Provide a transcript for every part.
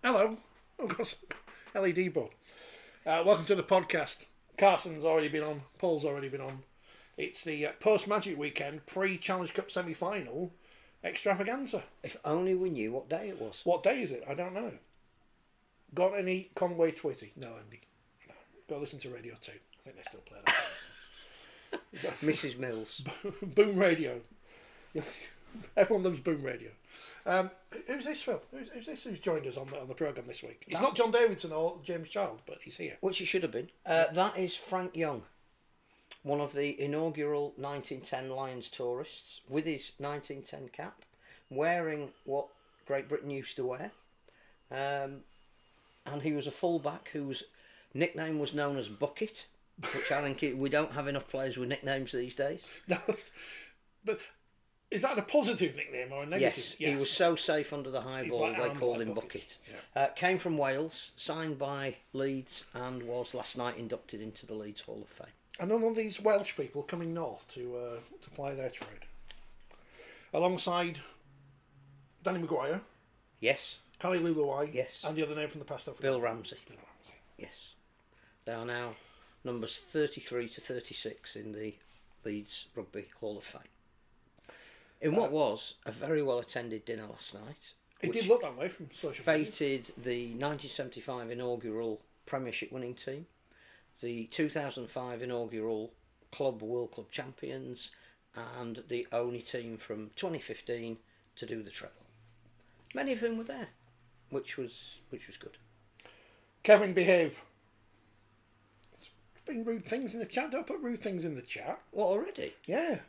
Hello, I've got some LED board. Welcome to the podcast. Carson's already been on, Paul's already been on. It's the post-Magic weekend, pre-Challenge Cup semi-final extravaganza. If only we knew what day it was. What day is it? I don't know. Got any Conway Twitty? No, Andy. No. Go listen to Radio 2. I think they still play that. Mrs. Mills. Boom Radio. Everyone loves Boom Radio. Who's this, Phil? Who's this who's joined us on the programme this week? It's not John Davidson or James Child, but he's here. Which he should have been. That is Frank Young, one of the inaugural 1910 Lions tourists, with his 1910 cap, wearing what Great Britain used to wear. And he was a fullback whose nickname was known as Bucket, which I think we don't have enough players with nicknames these days. No, but... Is that a positive nickname or a negative? Yes, he was so safe under the high ball, like they called him Bucket. Yeah. Came from Wales, signed by Leeds, and was last night inducted into the Leeds Hall of Fame. And none of these Welsh people coming north to ply their trade. Alongside Danny Maguire. Yes. Kali Luluai. Yes. And the other name from the past. Bill Ramsey. Bill Ramsey. Yes. They are now numbers 33 to 36 in the Leeds Rugby Hall of Fame. In what was a very well attended dinner last night. It did look that way from social media. Fated the 1975 inaugural Premiership winning team, the 2005 inaugural World Club champions, and the only team from 2015 to do the treble. Many of whom were there, which was good. Kevin, behave. It's been rude things in the chat. Don't put rude things in the chat. What, already? Yeah.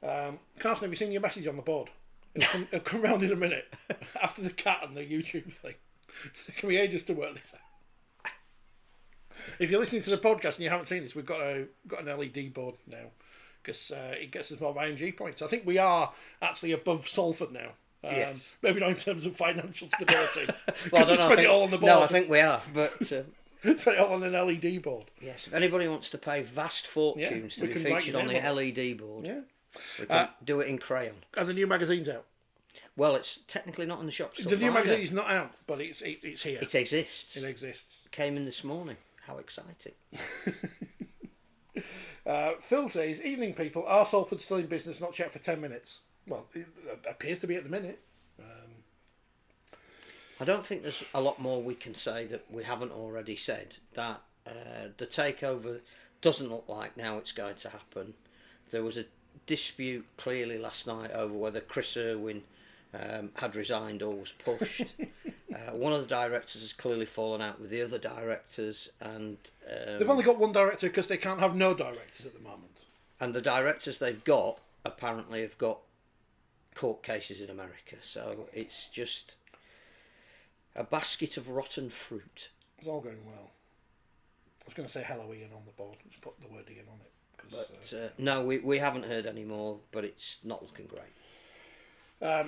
Carson, have you seen your message on the board? It'll come round in a minute after the cat and the YouTube thing. It's taken me ages to work this out. If you're listening to the podcast and you haven't seen this, we've got an LED board now because it gets us more IMG points. I think we are actually above Salford now. Yes. Maybe not in terms of financial stability. Well, Because we spent it all on the board. No, I think we are, but... Spent it all on an LED board. Yes, if anybody wants to pay vast fortunes to be featured on the LED board, we can do it in crayon. Are the new magazines out? Well, it's technically not in the shops. The new magazine is not out, but it's here. It exists. It exists. Came in this morning. How exciting. Phil says, evening people, are Salford still in business, not checked for 10 minutes? Well, it appears to be at the minute. I don't think there's a lot more we can say that we haven't already said. That the takeover doesn't look like now it's going to happen. There was a dispute clearly last night over whether Chris Irwin had resigned or was pushed. One of the directors has clearly fallen out with the other directors, and they've only got one director because they can't have no directors at the moment. And the directors they've got apparently have got court cases in America, so it's just a basket of rotten fruit. It's all going well. I was going to say hello Ian on the board. Just put the word Ian on it. But no, we haven't heard any more, but it's not looking great.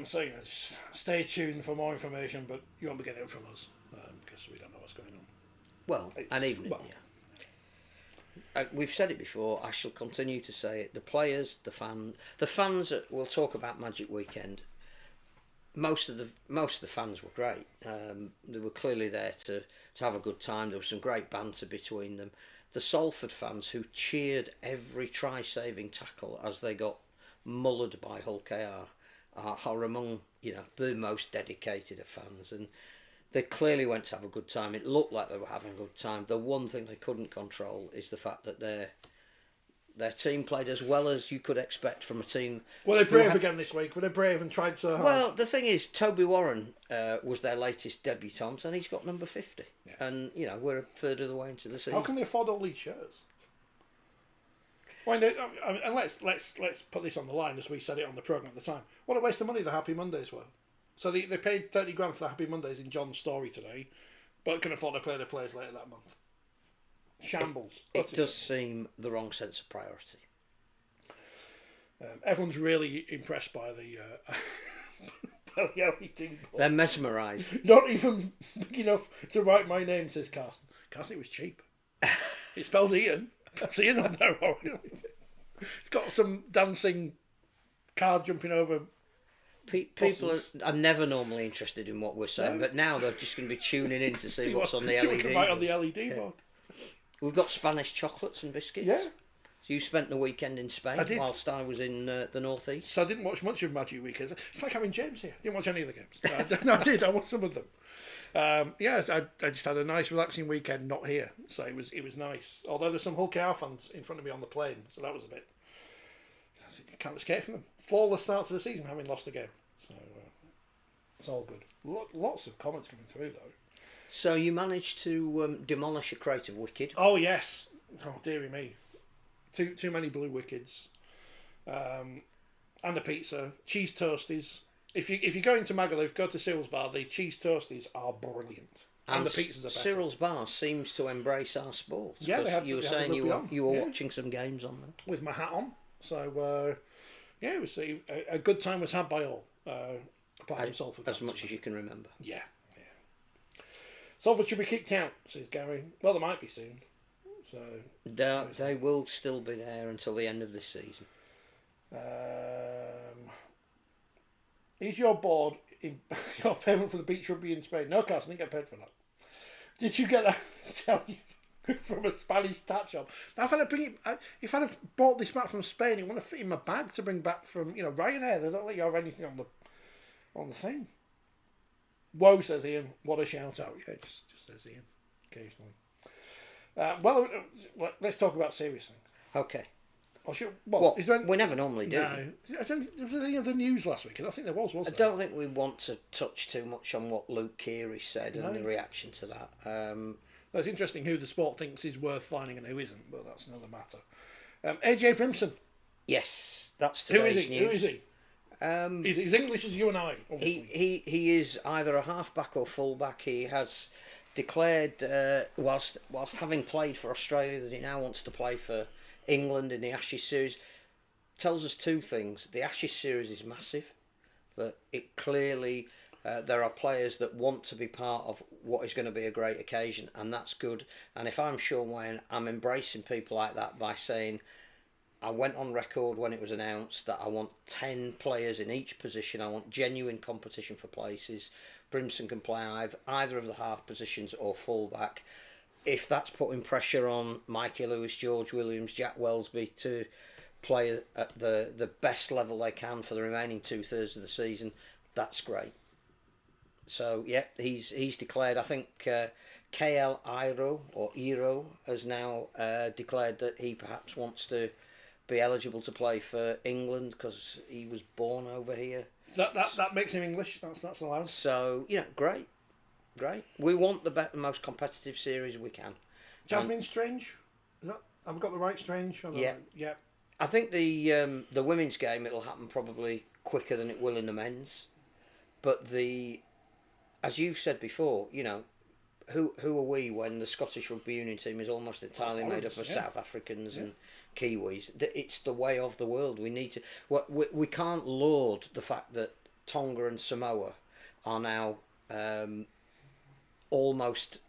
So just stay tuned for more information, but you won't be getting it from us because we don't know what's going on. Well, and even we've said it before. I shall continue to say it. The players, the fans. We'll talk about Magic Weekend. Most of the fans were great. They were clearly there to have a good time. There was some great banter between them. The Salford fans who cheered every try-saving tackle as they got mullered by Hull KR are among the most dedicated of fans, and they clearly went to have a good time. It looked like they were having a good time. The one thing they couldn't control is the fact that their team played as well as you could expect from a team. Were they brave again this week? Were they brave and tried so hard? Well, the thing is, Toby Warren was their latest debutant, and he's got number 50. Yeah. And we're a third of the way into the season. How can they afford all these shirts? Well, and let's put this on the line as we said it on the programme at the time. What a waste of money the Happy Mondays were. So they paid 30 grand for the Happy Mondays in John's story today, but can afford to play the players later that month. Shambles. It does seem the wrong sense of priority. Everyone's really impressed by the LED board. They're mesmerised. Not even big enough to write my name, says Carson. Carson, it was cheap. It spells Ian. It's Ian on there. It's got some dancing card jumping over. People are never normally interested in what we're saying, but now they're just going to be tuning in to see what's on the LED. What can write on the LED board. We've got Spanish chocolates and biscuits. Yeah. So you spent the weekend in Spain whilst I was in the northeast. So I didn't watch much of Magic Weekends. It's like having James here. I didn't watch any of the games. No, I did. I watched some of them. Yes, I just had a nice, relaxing weekend. Not here, so it was nice. Although there's some Hull KR fans in front of me on the plane, so that was a bit. You can't escape from them. Flawless start to the season, having lost a game. So it's all good. Lots of comments coming through though. So you managed to demolish a crate of Wicked. Oh yes. Oh dearie me. Too many blue Wickeds. And a pizza. Cheese toasties. If you go into Magaluf, go to Cyril's Bar. The cheese toasties are brilliant. And the pizzas are better. Cyril's Bar seems to embrace our sport. Yeah, you were saying you were watching some games on there. With my hat on. So it was a good time was had by all. Apart from Salford. As much as you can remember. Yeah. Salford should be kicked out, says Gary. Well, there might be soon. So they will still be there until the end of this season. Is your board in your payment for the beach rugby in Spain? No, Carson, I didn't get paid for that. Did you get that? Tell you from a Spanish tat shop. Now, if I'd have bought this back from Spain, it wouldn't have fit in my bag to bring back from Ryanair. They don't let you have anything on the thing. Whoa, says Ian. What a shout out. Yeah, just says Ian occasionally. Well, let's talk about serious things. Okay. Or should, Well, is there any, we never normally do. no. Was there any other news last week? I don't think there was I there? don't think we want to touch too much on what Luke Keary said and the reaction to that. Well, it's interesting who the sport thinks is worth finding and who isn't, but that's another matter. AJ Brimson. Yes, that's Who is today's he? news. Who is he? He's English as you and I, obviously. He is either a half-back or full-back. He has declared, whilst having played for Australia, that he now wants to play for England in the Ashes series. Tells us two things. The Ashes series is massive. That it clearly there are players that want to be part of what is going to be a great occasion, and that's good. And if I'm Sean Wayne, I'm embracing people like that by saying, I went on record when it was announced that I want 10 players in each position. I want genuine competition for places. Brimson can play either of the half positions or full-back. If that's putting pressure on Mikey Lewis, George Williams, Jack Wellesby to play at the best level they can for the remaining 2/3 of the season, that's great. So, yeah, he's declared, I think KL Iro has now declared that he perhaps wants to be eligible to play for England because he was born over here. That makes him English. That's allowed. So, great. We want the most competitive series we can. Jasmine Strange? Have I got the right Strange? Yeah. Yeah. I think the women's game, it'll happen probably quicker than it will in the men's. But as you've said before, who are we when the Scottish Rugby Union team is almost entirely made up of South Africans and Kiwis? It's the way of the world. We need to. We can't laud the fact that Tonga and Samoa are now almost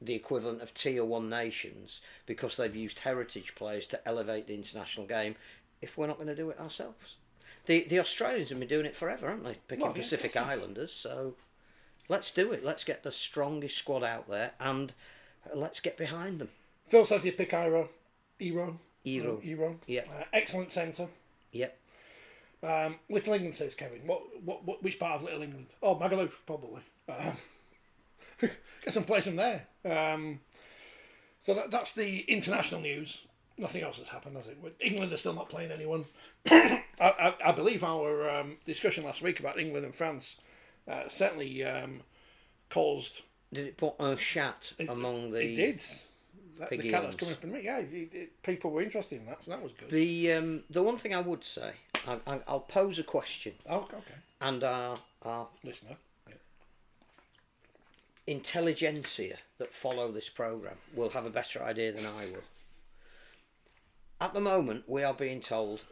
the equivalent of tier 1 nations because they've used heritage players to elevate the international game. If we're not going to do it ourselves, the Australians have been doing it forever, haven't they? Picking Pacific Islanders, so. Let's do it. Let's get the strongest squad out there and let's get behind them. Phil says you pick Iro. Yeah. Excellent centre. Yep. Little England, says Kevin. Which part of Little England? Oh, Magaluf, probably. Get some place from there. So that's the international news. Nothing else has happened, has it? England are still not playing anyone. I believe our discussion last week about England and France certainly caused. Did it put a chat among the? It did. The cat that's coming from me. Yeah, people were interested in that, so that was good. The one thing I would say, I'll pose a question. Oh, okay. And our listener, intelligentsia that follow this programme will have a better idea than I will. At the moment, we are being told,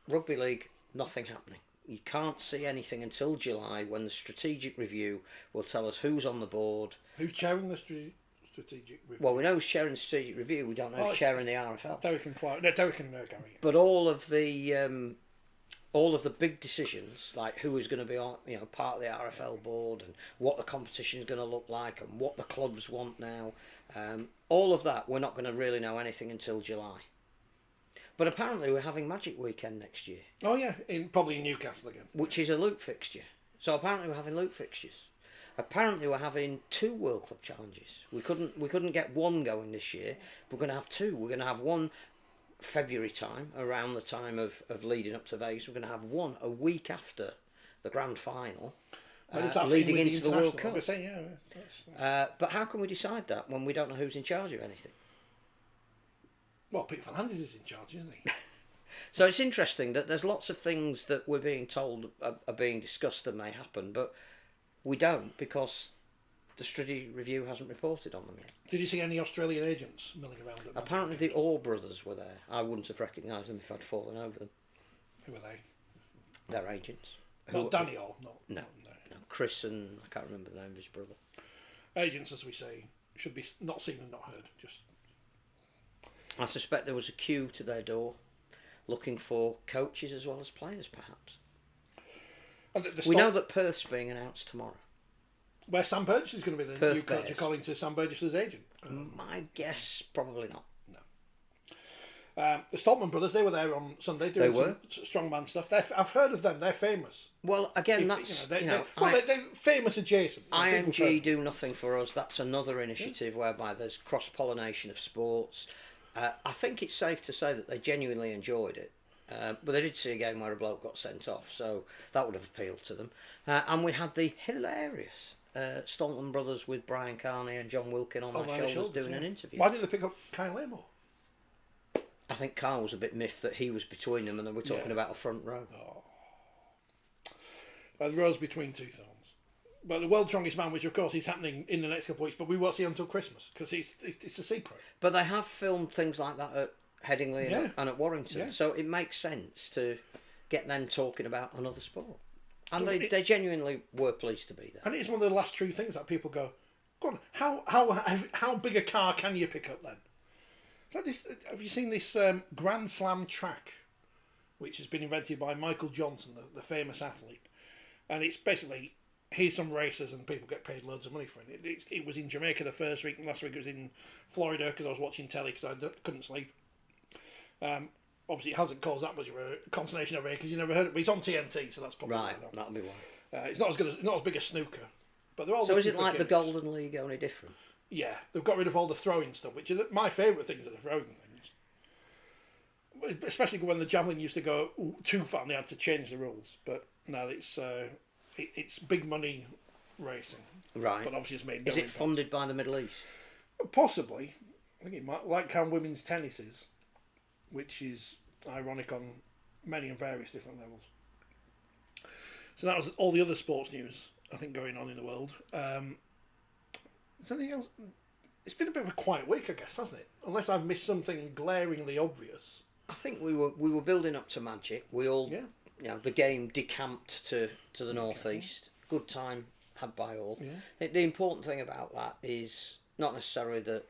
rugby league, nothing happening. You can't see anything until July when the strategic review will tell us who's on the board. Who's chairing the strategic review? Well, we know who's chairing the strategic review. We don't know who's chairing the RFL. Derek and Clark. No, Derek and Gary. But all of the big decisions, like who is going to be on, part of the RFL board and what the competition is going to look like and what the clubs want now, all of that, we're not going to really know anything until July. But apparently we're having Magic Weekend next year. Oh yeah, probably in Newcastle again. Which is a Luke fixture. So apparently we're having Luke fixtures. Apparently we're having 2 World Club challenges. We couldn't get one going this year. But we're going to have 2. We're going to have one February time, around the time of leading up to Vegas. We're going to have one a week after the grand final, leading into the World Cup. But how can we decide that when we don't know who's in charge of anything? Well, Peter Fernandez is in charge, isn't he? So it's interesting that there's lots of things that we're being told are being discussed and may happen, but we don't because the strategic review hasn't reported on them yet. Did you see any Australian agents milling around? Apparently the Orr brothers were there. I wouldn't have recognised them if I'd fallen over them. Who are they? They're agents. Not Danny Orr, no. Chris and I can't remember the name of his brother. Agents, as we say, should be not seen and not heard. I suspect there was a queue to their door looking for coaches as well as players, perhaps. And we know that Perth's being announced tomorrow. Where Sam Burgess is going to be the Perth new coach, Bears. according to Sam Burgess's agent. My guess, probably not. No. The Stoltman brothers, they were there on Sunday doing some strongman stuff. I've heard of them. They're famous. Well, again, they're famous adjacent. IMG do nothing for us. That's another initiative whereby there's cross-pollination of sports. I think it's safe to say that they genuinely enjoyed it. But they did see a game where a bloke got sent off, so that would have appealed to them. And we had the hilarious Staunton brothers with Brian Carney and John Wilkin on my shoulders doing an interview. Why didn't they pick up Kyle Amor? I think Carl was a bit miffed that he was between them and they were talking about a front row. The row's between two thorns. But the World's Strongest Man, which of course is happening in the next couple of weeks, but we won't see until Christmas because it's a secret. But they have filmed things like that at Headingley and at Warrington, so it makes sense to get them talking about another sport. And they genuinely were pleased to be there. And it's one of the last true things that people go on, how big a car can you pick up then? It's like this, have you seen this Grand Slam track, which has been invented by Michael Johnson, the famous athlete? And it's basically, here's some racers and people get paid loads of money for it. It was in Jamaica the first week, and last week it was in Florida because I was watching telly because I couldn't sleep. Obviously, it hasn't caused that much of a consternation over here because you never heard it. But it's on TNT, so that's probably right. That'll be why. It's not as big as snooker, but they're all. So is it like the Golden League only different? Yeah, they've got rid of all the throwing stuff, which is my favourite things are the throwing things. Especially when the javelin used to go too far, and they had to change the rules. But now it's big money racing, right? But obviously, it's made. Is it funded by the Middle East? Possibly. I think it might, like how women's tennis is, which is ironic on many and various different levels. So that was all the other sports news I think going on in the world. Is there anything else? It's been a bit of a quiet week, I guess, hasn't it? Unless I've missed something glaringly obvious. I think we were building up to Magic. We all, the game decamped to the northeast. Good time had by all. Yeah. The important thing about that is not necessarily that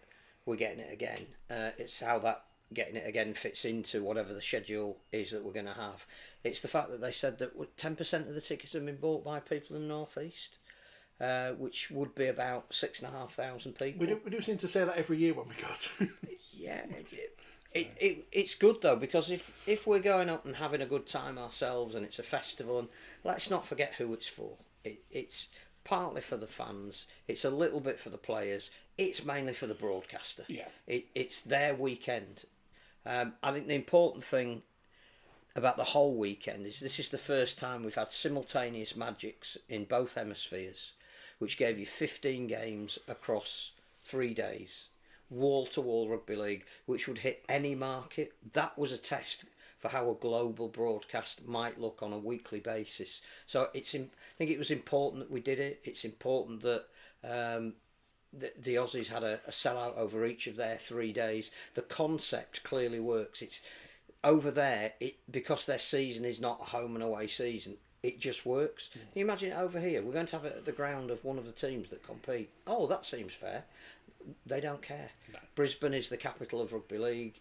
we're getting it again. It's how that getting it again fits into whatever the schedule is that we're going to have. It's the fact that they said that 10% of the tickets have been bought by people in the northeast. Which would be about 6,500 people. We do seem to say that every year when we go to. Yeah, it's good though, because if we're going up and having a good time ourselves and it's a festival, and let's not forget who it's for. It's partly for the fans. It's a little bit for the players. It's mainly for the broadcaster. Yeah. It's their weekend. I think the important thing about the whole weekend is this is the first time we've had simultaneous Magics in both hemispheres, which gave you 15 games across 3 days, wall-to-wall rugby league, which would hit any market. That was a test for how a global broadcast might look on a weekly basis. So I think it was important that we did it. It's important that the Aussies had a sellout over each of their 3 days. The concept clearly works. It's over there, because their season is not a home and away season. It just works. Can you imagine it over here? We're going to have it at the ground of one of the teams that compete. Oh, that seems fair. They don't care. No. Brisbane is the capital of rugby league.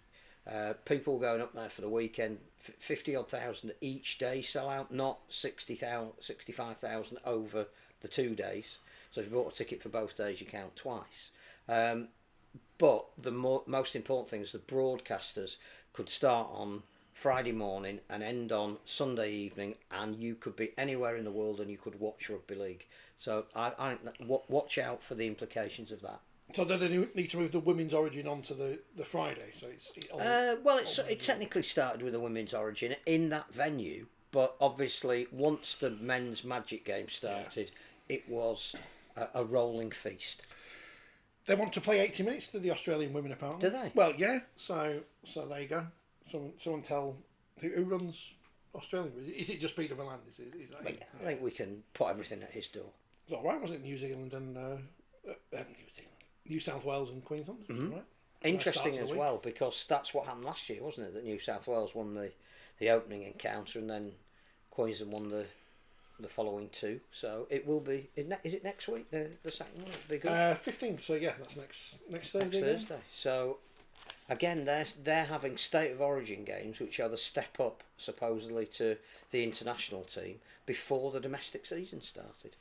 People going up there for the weekend, 50-odd thousand each day sell out, not 65,000 over the 2 days. So if you bought a ticket for both days, you count twice. But the most important thing is the broadcasters could start on Friday morning and end on Sunday evening, and you could be anywhere in the world and you could watch rugby league. So I think watch out for the implications of that. So do they need to move the women's origin onto the Friday? So it technically started with the women's origin in that venue, but obviously once the men's Magic game started, it was a rolling feast. They want to play 80 minutes to the Australian women, apparently. Do they? Well, yeah. So there you go. Someone tell who runs Australia. Is it just Peter V'landys? I think we can put everything at his door. It's all right, was it? New Zealand and New South Wales and Queensland. Mm-hmm. Right? Interesting as well, because that's what happened last year, wasn't it? That New South Wales won the opening encounter, and then Queensland won the following 2. So it will be. Is it next week? The second one? It'll be good. 15th. So yeah, that's next Thursday. Next Thursday. So. Again, they're having state of origin games, which are the step up supposedly to the international team before the domestic season started.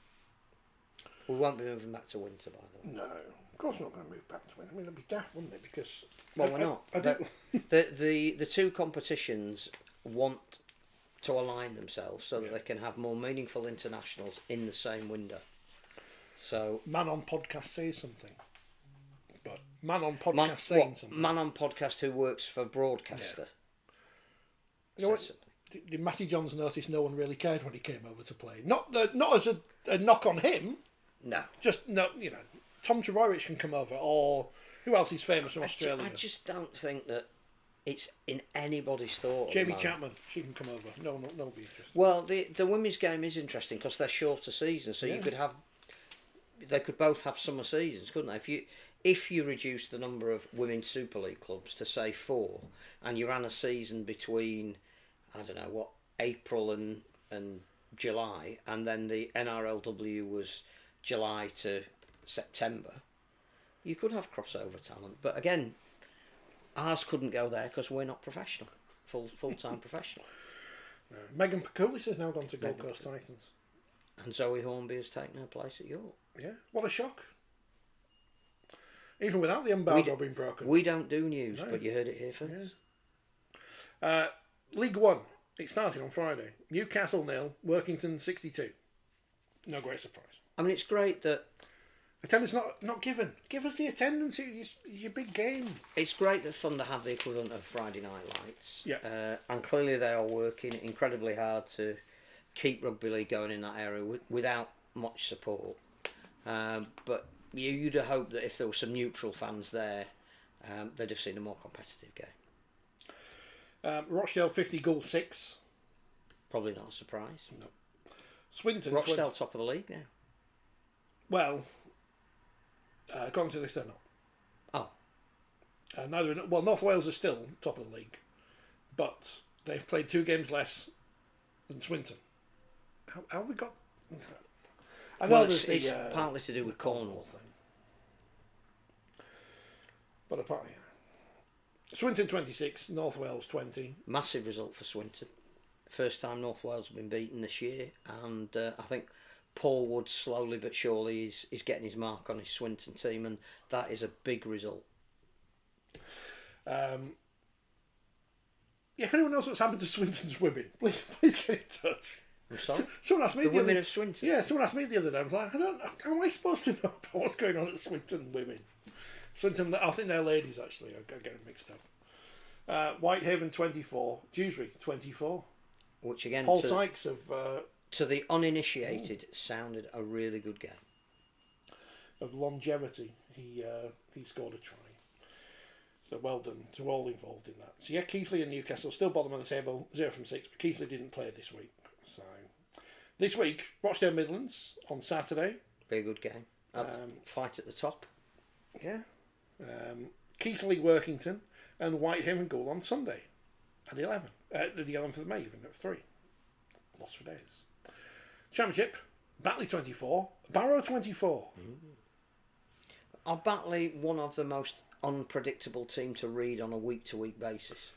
We won't be moving back to winter, by the way. No, of course we're not going to move back to winter. I mean, it'd be daft, wouldn't it? Because we're not. The two competitions want to align themselves so that they can have more meaningful internationals in the same window. So man on podcast says something, but man on podcast saying something. Man on podcast who works for broadcaster. You know what? Did Matty Johns notice no one really cared when he came over to play? Not as a knock on him. No. Just no, Tom Trebojevic can come over, or who else is famous from Australia? I just don't think that it's in anybody's thought. Jamie Chapman, she can come over. No one will be interested. Well, the women's game is interesting because they're shorter seasons, so you could have. They could both have summer seasons, couldn't they? If you reduce the number of women's Super League clubs to say 4, and you ran a season between, I don't know what, April and July, and then the NRLW was July to September, you could have crossover talent. But again, ours couldn't go there because we're not professional, full-time professional. Megan Pakulis has now gone to Gold Coast Titans. And Zoe Hornby has taken her place at York. Yeah, what a shock. Even without the embargo being broken. We don't do news, but you heard it here first. Yeah. League One, it started on Friday. Newcastle 0, Workington 62. No great surprise. I mean, it's great that... Attendance not given. Give us the attendance, it's your big game. It's great that Thunder have the equivalent of Friday Night Lights. Yeah. And clearly they are working incredibly hard to keep rugby league going in that area without much support. But you'd have hoped that if there were some neutral fans there, they'd have seen a more competitive game. Rochdale 50, Goal 6. Probably not a surprise. No. Swinton... Rochdale top of the league now. Well, according to this, they're not. Oh. North Wales are still top of the league, but they've played 2 games less than Swinton. How have we got... I know it's partly to do with Cornwall. Thing. But apart, Swinton 26, North Wales 20. Massive result for Swinton. First time North Wales have been beaten this year, and I think Paul Wood slowly but surely is getting his mark on his Swinton team, and that is a big result. If anyone knows what's happened to Swinton's women, please get in touch. I'm sorry? Someone asked me the women of Swinton? Yeah, someone asked me the other day. I was like, how am I supposed to know about what's going on at Swinton women? Swinton, I think they're ladies actually. I get them mixed up. Whitehaven 24, Dewsbury 24. Which again, Paul Sykes of... to the uninitiated, sounded a really good game. Of longevity, he scored a try. So well done to all involved in that. So yeah, Keighley and Newcastle still bottom of the table, 0 from 6. But Keighley didn't play this week. So this week, Rochdale Midlands on Saturday. Be a good game. Fight at the top. Yeah. Keighley Workington and Whitehaven Goal on Sunday at 11. The 11th of May, even at 3. Lost for days. Championship, Batley 24, Barrow 24. Are Batley one of the most unpredictable team to read on a week-to-week basis?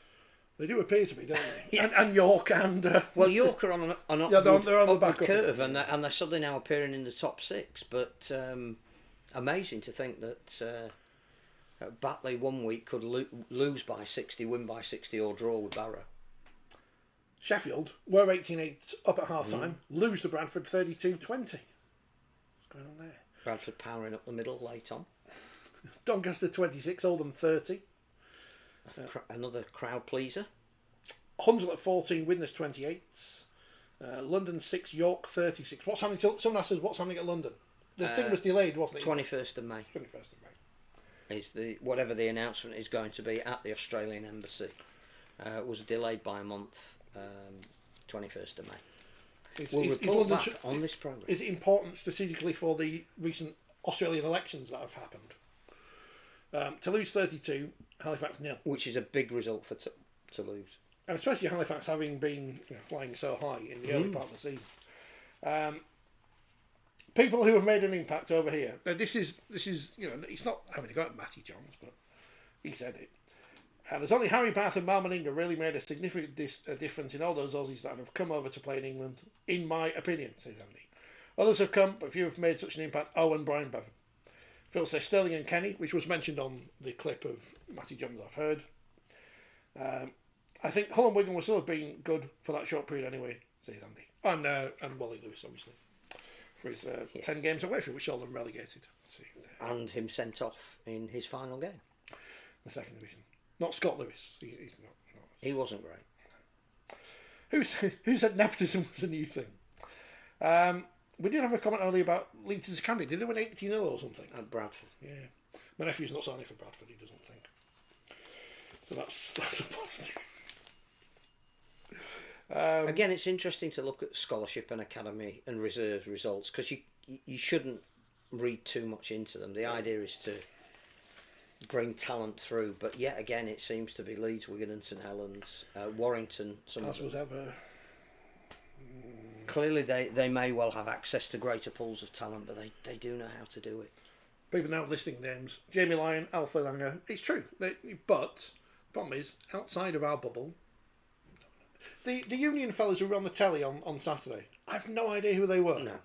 They do appear to be, don't they? And York and... Well, York are on an they're on the back curve, and they're suddenly now appearing in the top 6. But amazing to think that Batley one week could lose by 60, win by 60, or draw with Barrow. Sheffield were 18-8 up at half-time, lose to Bradford 32-20. What's going on there? Bradford powering up the middle late on. Doncaster 26, Oldham 30. Another crowd pleaser. Hunslet 14, Widnes 28. London 6, York 36. What's happening? Someone asked us what's happening at London. The thing was delayed, wasn't it? 21st of May. 21st of May. Is whatever the announcement is going to be at the Australian Embassy. Was delayed by a month. 21st of May. We'll report back on this programme. Is it important strategically for the recent Australian elections that have happened? Toulouse 32, Halifax 0. Which is a big result for Toulouse. And especially Halifax having been flying so high in the early part of the season. People who have made an impact over here. Now this is it's not having to go at Matty Johns, but he said it. And there's only Harry Bath and Mal Meninga really made a significant difference in all those Aussies that have come over to play in England, in my opinion, says Andy. Others have come, but few have made such an impact. Oh, and Brian Bevan. Phil says Sterling and Kenny, which was mentioned on the clip of Matty Johns I've heard. I think Hull and Wigan will still have been good for that short period anyway, says Andy. And Wally Lewis, obviously, for his 10 games away from which all of them relegated. See, and him sent off in his final game. The second division. Not Scott Lewis. He's not. He wasn't great. Who said nepotism was a new thing? We did have a comment earlier about Leeds' Candy. Did they win 80-0 or something? At Bradford. Yeah. My nephew's not signing for Bradford, he doesn't think. So that's a positive. Again, it's interesting to look at scholarship and academy and reserve results, because you shouldn't read too much into them. The idea is to bring talent through, but yet again it seems to be Leeds, Wigan and St Helens, Warrington. As was ever. Clearly they may well have access to greater pools of talent, but they do know how to do it. People now listing names. Jamie Lyon, Alfie Langer. It's true. But the problem is, outside of our bubble, the Union fellas who were on the telly on Saturday, I have no idea who they were. No.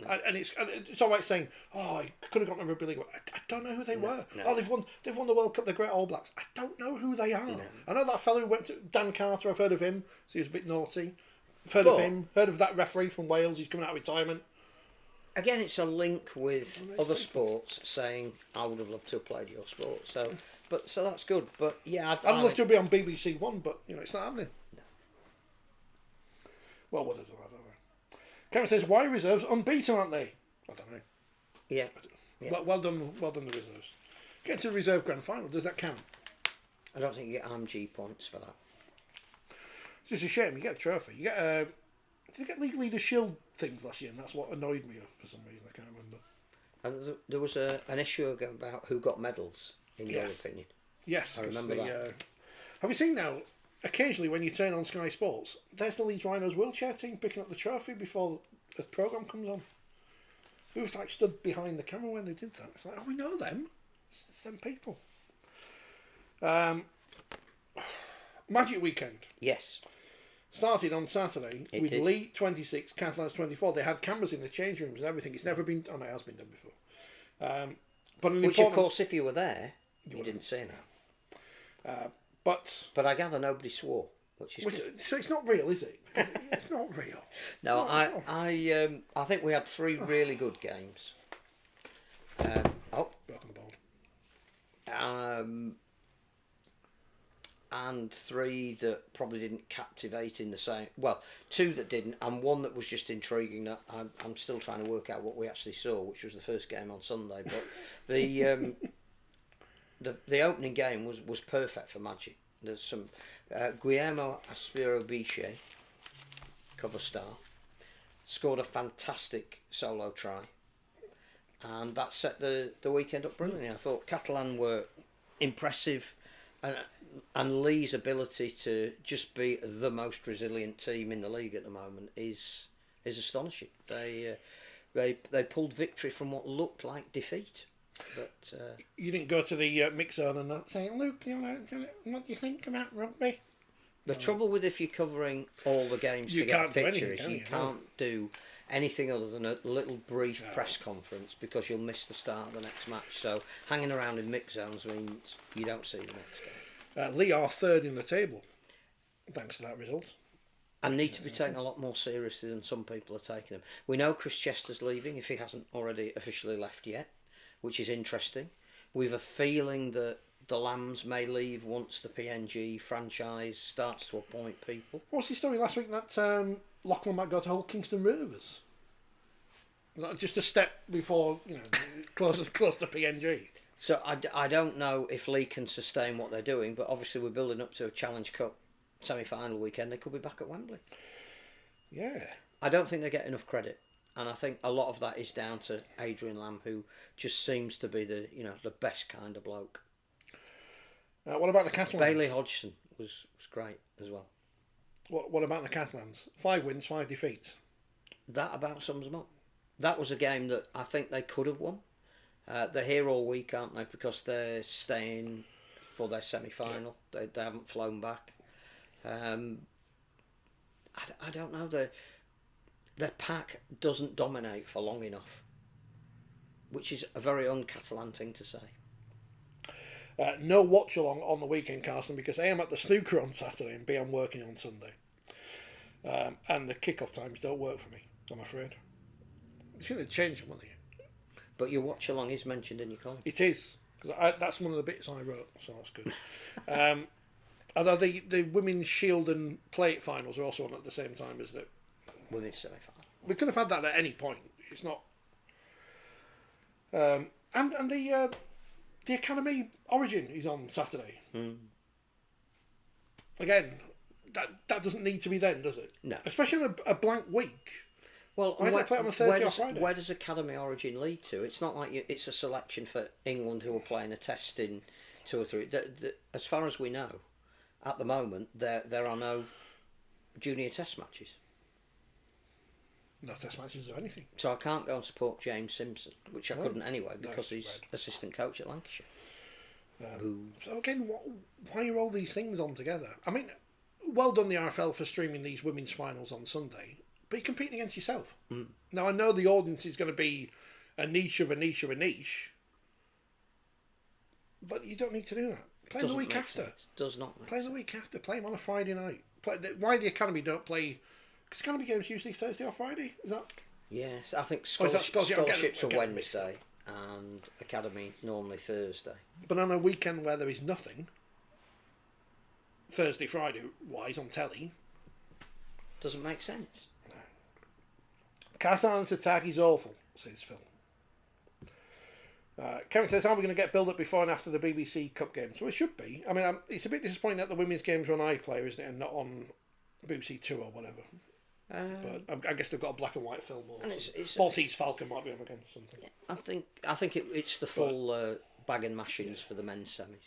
And it's all right saying, I could have gotten a rubby league. I don't know who they were. No. Oh, they've won the World Cup, the Great All Blacks. I don't know who they are. No. I know that fellow who went to Dan Carter. I've heard of him. So he was a bit naughty. I've heard of him. Heard of that referee from Wales. He's coming out of retirement. Again, it's a link with other sports saying, I would have loved to have played your sport. So that's good. But yeah, I'd love to be on BBC One, but it's not happening. No. Well, what is it? I don't know. Cameron says, why reserves unbeaten, aren't they? I don't know. Yeah. Well done, the reserves. Get to the reserve grand final. Does that count? I don't think you get RMG points for that. It's just a shame. You get a trophy. You get did you get League Leader Shield things last year? And that's what annoyed me for some reason. I can't remember. And there was an issue about who got medals, in your opinion. Yes, I remember that. Have you seen now? Occasionally, when you turn on Sky Sports, there's the Leeds Rhinos wheelchair team picking up the trophy before the programme comes on. Who was stood behind the camera when they did that? It's like, we know them. It's them people. Magic Weekend. Yes. Started on Saturday with did. Lee 26, Catalans 24. They had cameras in the change rooms and everything. It's never been... Oh, no, it has been done before. Which, of course, if you were there, you didn't see that. But I gather nobody swore, which is good. So it's not real, is it? It's not real. No, I think we had 3 really good games. Broken board. And 3 that probably didn't captivate in the same... Well, 2 that didn't, and 1 that was just intriguing. That I'm still trying to work out what we actually saw, which was the first game on Sunday. But the opening game was perfect for Magic. There's some... Guillermo Aspiro Biche, cover star, scored a fantastic solo try. And that set the weekend up brilliantly. I thought Catalan were impressive, and Lee's ability to just be the most resilient team in the league at the moment is astonishing. They pulled victory from what looked like defeat. But you didn't go to the mix zone and not saying, Luke, what do you think about rugby? The trouble with if you're covering all the games to get a picture is you can't do anything other than a little brief press conference, because you'll miss the start of the next match. So hanging around in mix zones means you don't see the next game. Lee are third in the table, thanks to that result. And need to be taken a lot more seriously than some people are taking them. We know Chris Chester's leaving, if he hasn't already officially left yet, which is interesting. We've a feeling that the Lambs may leave once the PNG franchise starts to appoint people. What's the story last week that Lachlan might go to Hull Kingston Rovers? Was that just a step before, close to PNG? So I don't know if Lee can sustain what they're doing, but obviously we're building up to a Challenge Cup semi-final weekend. They could be back at Wembley. Yeah. I don't think they get enough credit. And I think a lot of that is down to Adrian Lamb, who just seems to be the best kind of bloke. What about the Catalans? Bailey Hodgson was great as well. What about the Catalans? 5 wins, 5 defeats. That about sums them up. That was a game that I think they could have won. They're here all week, aren't they? Because they're staying for their semi-final. Yeah. They haven't flown back. I don't know. Their pack doesn't dominate for long enough, which is a very un-Catalan thing to say. No watch along on the weekend, Carson, because A, I'm at the snooker on Saturday and B, I'm working on Sunday. And the kick-off times don't work for me, I'm afraid. I think they changed them, won't they? But your watch along is mentioned in your column. It is, because that's one of the bits I wrote, so that's good. Although the women's Shield and Plate finals are also on at the same time as the Women's semi-final. we could have had that at any point. It's not. And the Academy Origin is on Saturday. Again, that doesn't need to be then, does it? No. Especially on a blank week. Well, Why don't they play on a Thursday or Friday? Where does Academy Origin lead to? It's not like it's a selection for England who are playing a test in 2 or 3. As far as we know, at the moment, there are no junior test matches. No test matches or anything. So I can't go and support James Simpson, which I couldn't anyway because he's red. assistant coach at Lancashire. So again, why are all these things on together? I mean, well done the RFL for streaming these women's finals on Sunday, but you're competing against yourself. Now I know the audience is going to be a niche of a niche of a niche, but you don't need to do that. Play them the week after. Sense. Does not make Play the week after. Play them on a Friday night. Why the Academy don't play? Because Academy games usually Thursday or Friday. Is that? Yes, I think Is that Scottish? scholarships I'm are getting mixed up. Wednesday and Academy normally Thursday. But on a weekend where there is nothing, Thursday, Friday wise on telly, Doesn't make sense. Catalan's attack is awful, says Phil. Kevin says, are we going to get build up before and after the BBC Cup game? So it should be. I mean, it's a bit disappointing that the women's games are on iPlayer, isn't it, and not on BBC Two or whatever. But I guess they've got a black and white film. Or And it's Maltese Falcon might be on again or something. I think it's the full bag and mashings for the men's semis.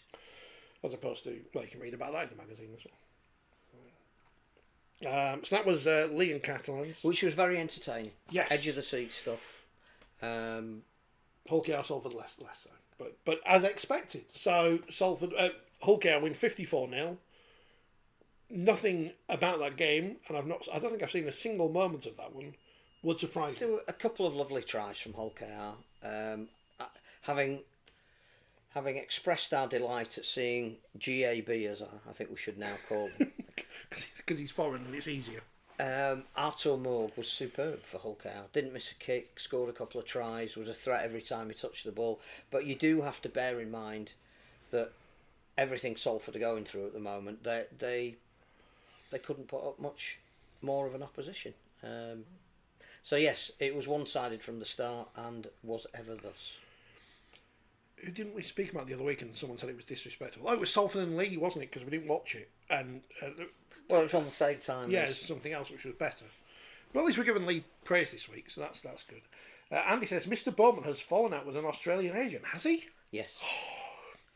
As opposed to, well, you can read about that in the magazine as well. So that was Lee and Catalans. Which was very entertaining. Yes. Edge of the seat stuff. Hull KR Salford less so. But as expected. So Salford Hull KR win 54-0. Nothing about that game, and I don't think I've seen a single moment of that one, would surprise There me. were a couple of lovely tries from Hull KR. Having expressed our delight at seeing GAB, as I think we should now call him, Because he's foreign and it's easier. Artur Morg was superb for Hull KR. Didn't miss a kick, scored a couple of tries, was a threat every time he touched the ball. But you do have to bear in mind that everything Salford are going through at the moment, they couldn't put up much more of an opposition. So yes, it was one-sided from the start and was ever thus. Who didn't we speak about the other week and someone said it was disrespectful? Oh, it was Salford and Lee, wasn't it? Because we didn't watch it. And Well, it was on the same time. yeah, there's something else which was better. Well, at least we're giving Lee praise this week, so that's good. Andy says, Mr. Bowman has fallen out with an Australian agent. Has he? Yes.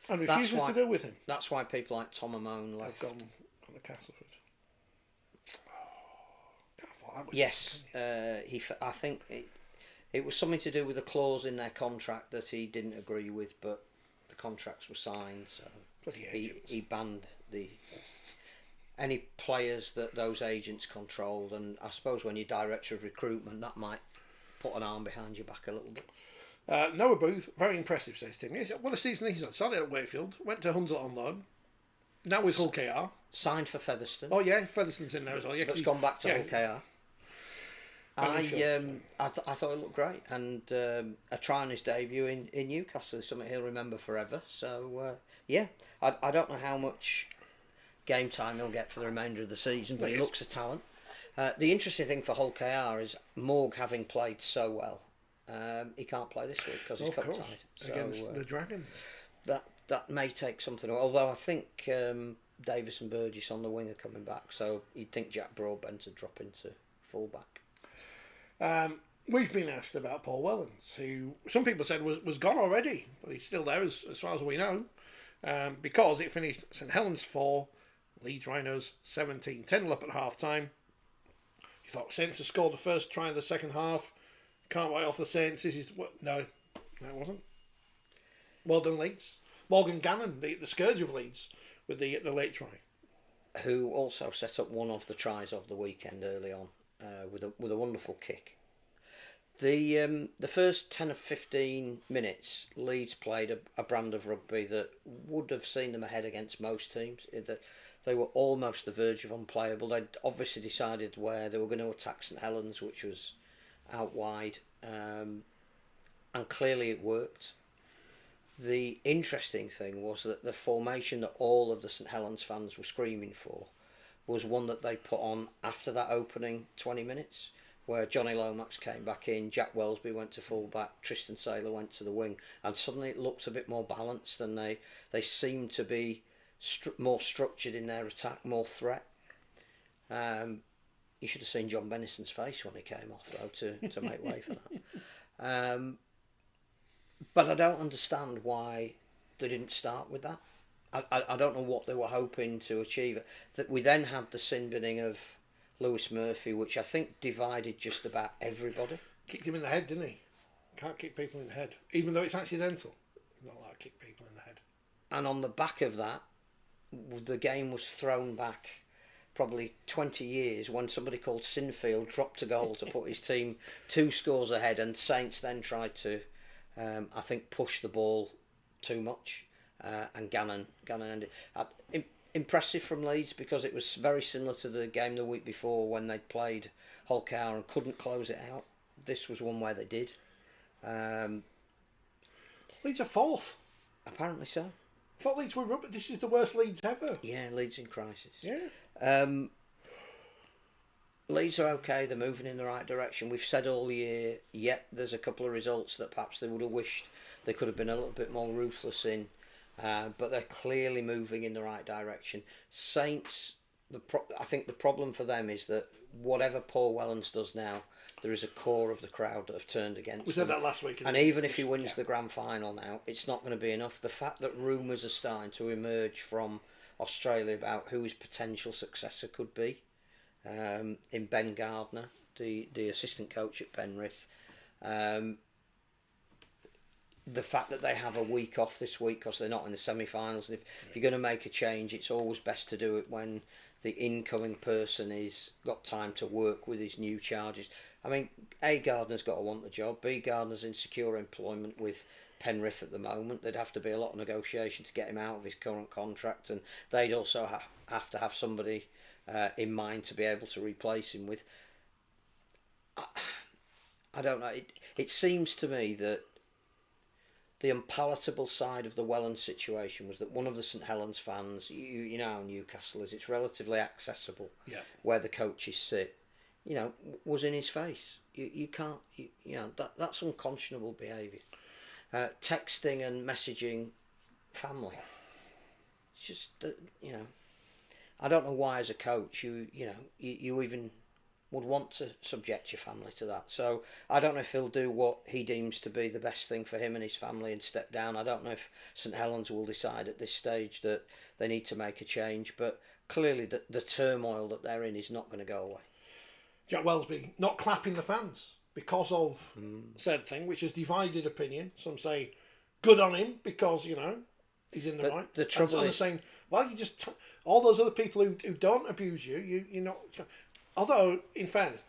And refuses to deal with him. That's why people like Tom Amone left. I've gone on the Castleford. Yes, I think it was something to do with a clause in their contract that he didn't agree with, but the contracts were signed, so Bloody agents. he banned any players that those agents controlled, and I suppose when you're director of recruitment, that might put an arm behind your back a little bit. Noah Booth, very impressive, says Tim. What a season he's had. Started at Wakefield, went to Hunslet on loan, now with Hull KR. Signed for Featherstone. Oh yeah, Featherstone's in there as well. Yeah, That's gone back to Hull KR. I thought it looked great, and a try on his debut in Newcastle is something he'll remember forever. So yeah, I don't know how much game time he'll get for the remainder of the season, but he looks a talent. The interesting thing for Hull KR is Morg having played so well, he can't play this week because he's cup tied. So, against the Dragons. That may take something. Although I think Davis and Burgess on the wing are coming back, so you'd think Jack Broadbent would drop into full back. We've been asked about Paul Wellens, who some people said was gone already, but he's still there as far as we know, because it finished St Helens 4, Leeds Rhinos 17, 10 up at half time. You thought Saints had scored the first try of the second half. Can't write off the Saints. This is what? No, it wasn't. Well done, Leeds. Morgan Gannon, the scourge of Leeds, with the late try. Who also set up one of the tries of the weekend early on with a wonderful kick. The first 10 or 15 minutes, Leeds played a brand of rugby that would have seen them ahead against most teams. They were almost the verge of unplayable. They'd obviously decided where they were going to attack St Helens, which was out wide. and clearly it worked. The interesting thing was that the formation that all of the St Helens fans were screaming for was one that they put on after that opening 20 minutes, where Johnny Lomax came back in, Jack Wellesby went to full back, Tristan Saylor went to the wing, and suddenly it looked a bit more balanced, and they seemed to be more structured in their attack, more threat. You should have seen John Bennison's face when he came off, though, to make way for that. But I don't understand why they didn't start with that. I don't know what they were hoping to achieve. That we then had the sin binning of Lewis Murphy, which I think divided just about everybody. Kicked him in the head, didn't he? Can't kick people in the head, even though it's accidental. Not allowed to kick people in the head. And on the back of that, the game was thrown back probably 20 years when somebody called Sinfield dropped a goal to put his team 2 scores ahead, and Saints then tried to, I think, push the ball too much, and Gannon ended. Impressive from Leeds, because it was very similar to the game the week before when they played Hull Cow and couldn't close it out. This was one where they did. Leeds are 4th. Apparently so. I thought Leeds were rubbish. This is the worst Leeds ever. Yeah, Leeds in crisis. Yeah. Leeds are okay, they're moving in the right direction. We've said all year, yet there's a couple of results that perhaps they would have wished they could have been a little bit more ruthless in. But they're clearly moving in the right direction. Saints, I think the problem for them is that whatever Paul Wellens does now, there is a core of the crowd that have turned against We said him. that last week. And even if he wins the grand final now, it's not going to be enough. The fact that rumours are starting to emerge from Australia about who his potential successor could be, in Ben Gardner, the assistant coach at Penrith, the fact that they have a week off this week because they're not in the semi-finals, and if you're going to make a change, it's always best to do it when the incoming person is got time to work with his new charges. I mean, A, Gardner's got to want the job. B, Gardner's in secure employment with Penrith at the moment. There'd have to be a lot of negotiation to get him out of his current contract, and they'd also have to have somebody in mind to be able to replace him with. I don't know. It seems to me that the unpalatable side of the Welland situation was that one of the St Helens fans, you know how Newcastle is, it's relatively accessible, yeah, where the coaches sit, was in his face. You can't, that's unconscionable behaviour. Texting and messaging family. It's just, I don't know why as a coach you even would want to subject your family to that. So I don't know if he'll do what he deems to be the best thing for him and his family and step down. I don't know if St Helens will decide at this stage that they need to make a change, but clearly the turmoil that they're in is not going to go away. Jack Wellesby not clapping the fans because of said thing, which has divided opinion. Some say good on him because, he's in the right. The trouble is saying, well, you just all those other people who don't abuse you're not. Although, in fairness,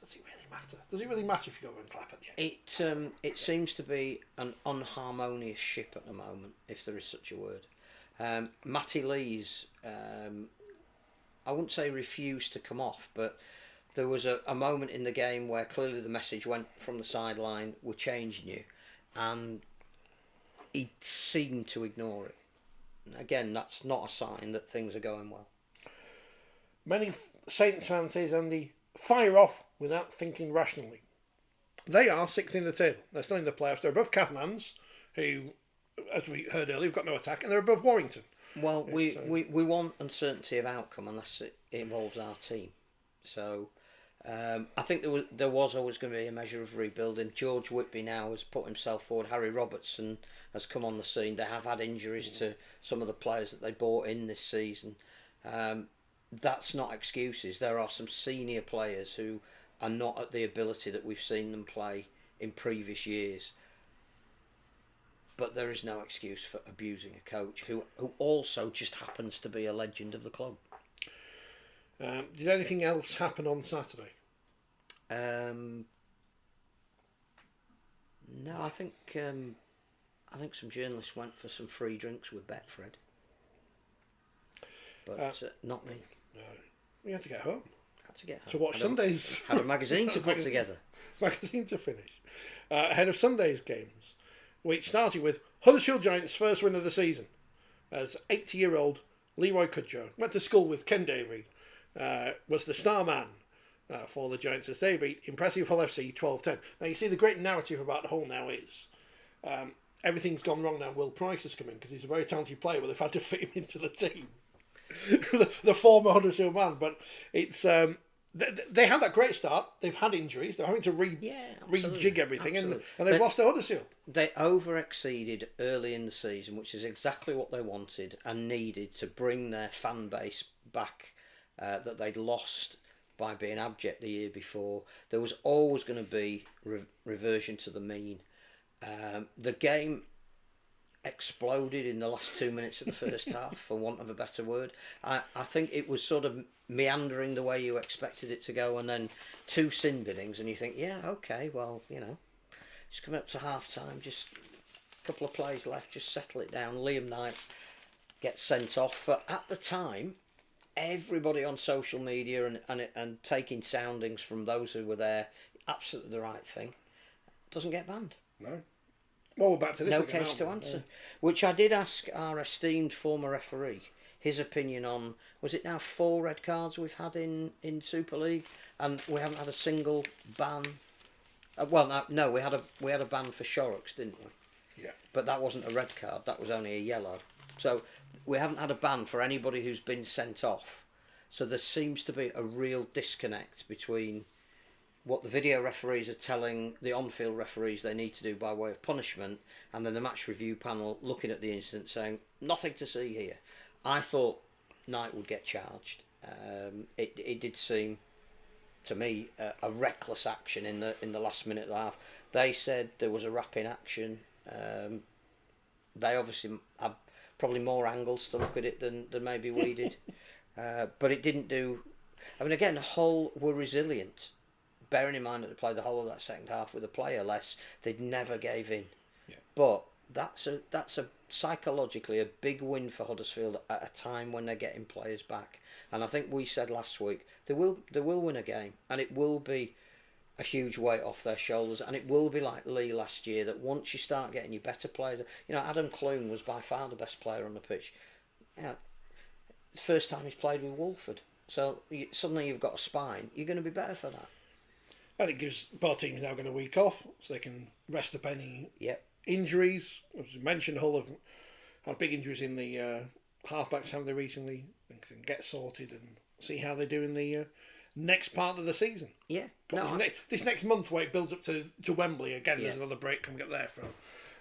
does it really matter? Does it really matter if you go and clap at the end? It seems to be an unharmonious ship at the moment, if there is such a word. Matty Lees, I wouldn't say refused to come off, but there was a moment in the game where clearly the message went from the sideline, we're changing you, and he seemed to ignore it. Again, that's not a sign that things are going well. Many Saints fans, says Andy, fire off without thinking rationally. They are 6th in the table. They're still in the playoffs. They're above Cathmans, who, as we heard earlier, have got no attack, and they're above Warrington. Well, we want uncertainty of outcome unless it involves our team. So I think there was always going to be a measure of rebuilding. George Whitby now has put himself forward. Harry Robertson has come on the scene. They have had injuries to some of the players that they brought in this season. That's not excuses. There are some senior players who are not at the ability that we've seen them play in previous years. But there is no excuse for abusing a coach who also just happens to be a legend of the club. Did anything else happen on Saturday? No, I think some journalists went for some free drinks with Betfred, but not me. No, we had to get home. Had to get home. To watch Sundays. Had a magazine to put together. Magazine to finish. ahead of Sunday's games, which started with Huddersfield Giants' first win of the season, as 80-year-old Leroy Cudjoe went to school with Ken Davey, was the star man for the Giants as they beat impressive Hull FC 12-10. Now you see the great narrative about Hull now is everything's gone wrong now. Will Price has come in because he's a very talented player, but they've had to fit him into the team. the former Huddersfield man, but it's they had that great start. They've had injuries. They're having to rejig everything, and they've lost to Huddersfield. They over-exceeded early in the season, which is exactly what they wanted and needed to bring their fan base back that they'd lost by being abject the year before. There was always going to be reversion to the mean. The game exploded in the last 2 minutes of the first half, for want of a better word. I think it was sort of meandering the way you expected it to go, and then 2 sin biddings, and you think, yeah, okay, well, just coming up to half time, just a couple of plays left, just settle it down. Liam Knight gets sent off. At the time, everybody on social media and taking soundings from those who were there, absolutely the right thing, doesn't get banned. No. Well, we're back to this. No case to answer. Yeah. Which I did ask our esteemed former referee his opinion on. Was it now 4 red cards we've had in Super League, and we haven't had a single ban? No, we had a ban for Shorrocks, didn't we? Yeah. But that wasn't a red card. That was only a yellow. So we haven't had a ban for anybody who's been sent off. So there seems to be a real disconnect between what the video referees are telling the on-field referees they need to do by way of punishment, and then the match review panel looking at the incident saying, nothing to see here. I thought Knight would get charged. It did seem, to me, a reckless action in the last minute of the half. They said there was a wrapping action. They obviously had probably more angles to look at it than maybe we did. But it didn't do... I mean, again, Hull were resilient. Bearing in mind that they played the whole of that second half with a player less, they never gave in. Yeah. But that's a psychologically a big win for Huddersfield at a time when they're getting players back. And I think we said last week they will win a game, and it will be a huge weight off their shoulders, and it will be like Lee last year, that once you start getting your better players, Adam Clune was by far the best player on the pitch. The first time he's played with Wolford, so suddenly you've got a spine. You're going to be better for that. And it gives both teams now got a week off, so they can rest up any injuries. As you mentioned, Hull have had big injuries in the halfbacks, haven't they, recently? They can get sorted and see how they do in the next part of the season. Yeah. This next month where it builds up to Wembley, again, there's another break coming up there for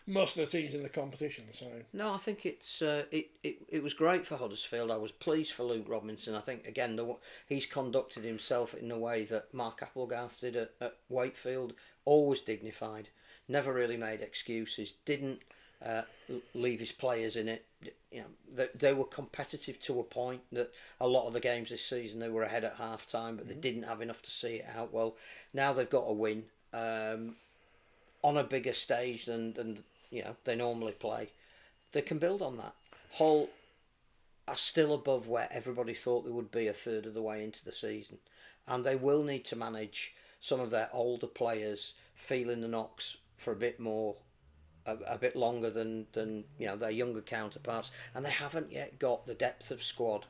most of the teams in the competition. So no, I think it was great for Huddersfield. I was pleased for Luke Robinson. I think again he's conducted himself in a way that Mark Applegarth did at Wakefield. Always dignified, never really made excuses. Didn't leave his players in it. They were competitive to a point that a lot of the games this season they were ahead at half time, but they didn't have enough to see it out. Well, now they've got a win on a bigger stage than they normally play. They can build on that. Hull are still above where everybody thought they would be a third of the way into the season, and they will need to manage some of their older players feeling the knocks for a bit more, a bit longer than their younger counterparts, and they haven't yet got the depth of squad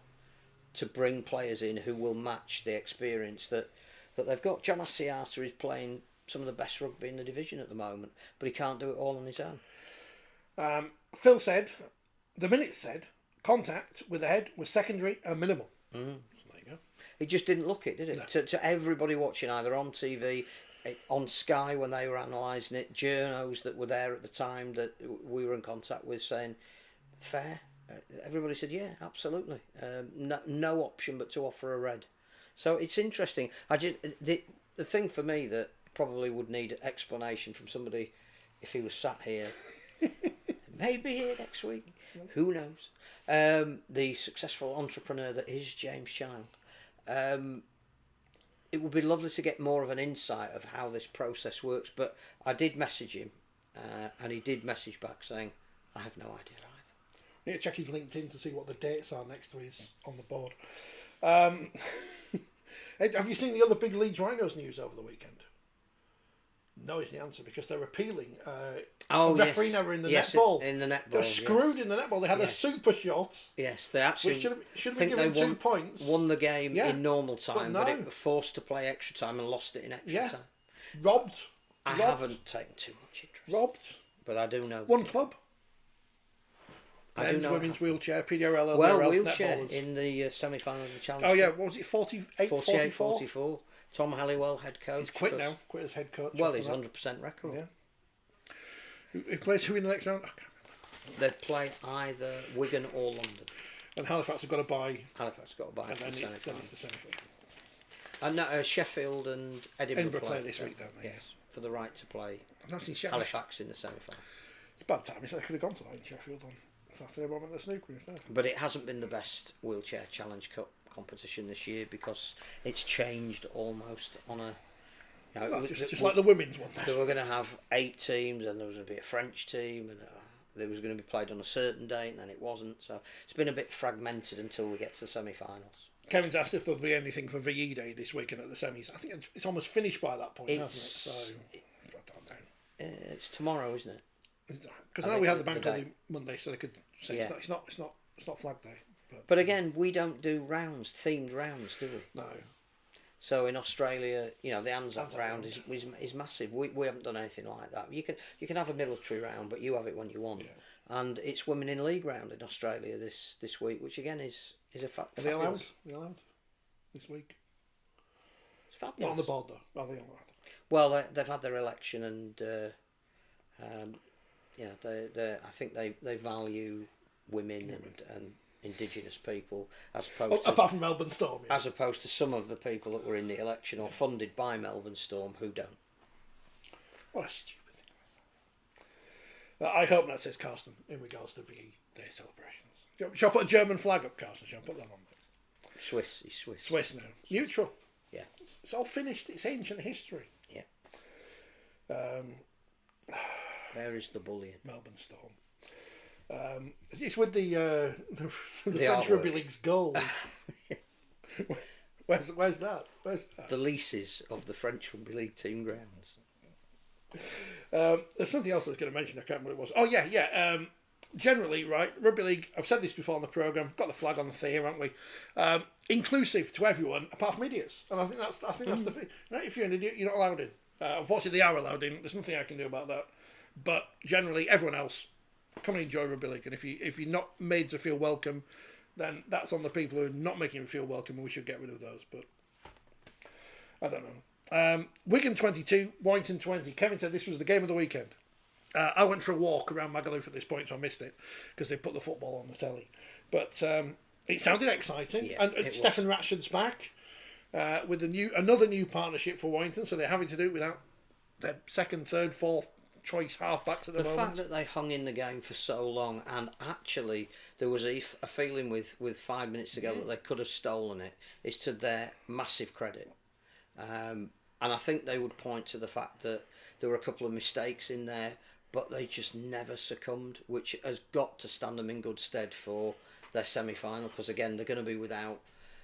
to bring players in who will match the experience that they've got. John Asiata is playing some of the best rugby in the division at the moment, but he can't do it all on his own. Phil said, the minutes said, contact with the head was secondary and minimal. So there you go. It just didn't look it, did it? No. To everybody watching, either on TV, on Sky when they were analysing it, journos that were there at the time that we were in contact with saying, fair. Everybody said, yeah, absolutely. No option but to offer a red. So it's interesting. The thing for me that probably would need explanation from somebody if he was sat here, maybe here next week, who knows, the successful entrepreneur that is James Child. It would be lovely to get more of an insight of how this process works, but I did message him and he did message back saying, I have no idea either. I need to check his LinkedIn to see what the dates are next to his on the board. Have you seen the other big Leeds Rhinos news over the weekend? No is the answer because they're appealing. Oh, the yes. referee never in the Yes, netball. in the netball. They're screwed in the netball. They had a Yes. super shot, Yes, they actually which should have think been given they 2 points. won the game Yeah, in normal time, but but no. it was forced to play extra time and lost it in extra time. Robbed. I haven't taken too much interest. Robbed. But I do know. One club. I Men's, do know. women's wheelchair, PDRL, Well, LDRL, wheelchair netballers. in the semi-final of the Challenge Oh yeah, Cup. what was it 48, 48 44? 44. Tom Halliwell, head coach. He's quit now. Quit as head coach. Well, after he's that. 100% record. Yeah. Who plays who in the next round? I can't remember. They'd play either Wigan or London. And Halifax have got to buy. Halifax got to buy And for then the it's semi-final. the semi-final. And Sheffield and Edinburgh play this week, don't they? Yes, for the right to play And that's in Sheffield. Halifax in the semi-final. It's bad timing. So they could have gone to that in Sheffield on Saturday morning at the snooker instead. But it hasn't been the best wheelchair Challenge Cup competition this year because it's changed almost on a. You know, Well, just like the women's one. They were going to have 8 teams, and there was going to be a French team, and there was going to be played on a certain date, and then it wasn't. So it's been a bit fragmented until we get to the semi-finals. Kevin's asked if there'll be anything for VE Day this weekend at the semis. I think it's almost finished by that point, hasn't it? So I don't know. It's tomorrow, isn't it? Because now we had the bank holiday Monday, so they could say it's not Flag Day. But again, we don't do themed rounds, do we? No. So in Australia, you know, the Anzac round is massive. We haven't done anything like that. You can have a military round, but you have it when you want. Yeah. And it's Women in League round in Australia this week, which again is a fact. Are they allowed? This week? It's fabulous. Not on the board though. Are they allowed? Well, they've had their election, and I think they value women and Indigenous people as opposed to, apart from Melbourne Storm, as opposed to some of the people that were in the election or funded by Melbourne Storm who don't. What a stupid thing. I hope that says Carsten in regards to VE Day celebrations. Shall I put a German flag up, Carsten? Shall I put that on there? Swiss, he's Swiss. Swiss now. Neutral. Yeah. It's all finished. It's ancient history. Yeah. Where is the bullion? Melbourne Storm. It's with the French artwork. Rugby League's goal. Where's that? The leases of the French Rugby League team grounds. There's something else I was going to mention. I can't remember what it was. Oh yeah. Generally, right, Rugby League. I've said this before on the programme. Got the flag on the thing here, haven't we? Inclusive to everyone, apart from idiots. And I think that's the thing. You know, if you're an idiot, you're not allowed in. Unfortunately, they are allowed in. There's nothing I can do about that. But generally, everyone else, come and enjoy Rugby League. And if you're not made to feel welcome, then that's on the people who are not making you feel welcome, and we should get rid of those. But I don't know. Wigan 22, Warrington 20. Kevin said this was the game of the weekend. I went for a walk around Magaluf at this point, so I missed it because they put the football on the telly. But it sounded exciting, and Stefan Ratchard's back with another new partnership for Warrington, so they're having to do it without their second, third, fourth choice halfbacks at the moment. The fact that they hung in the game for so long, and actually there was a feeling with 5 minutes to go that they could have stolen it, is to their massive credit. And I think they would point to the fact that there were a couple of mistakes in there, but they just never succumbed, which has got to stand them in good stead for their semi-final, because again, they're going to be without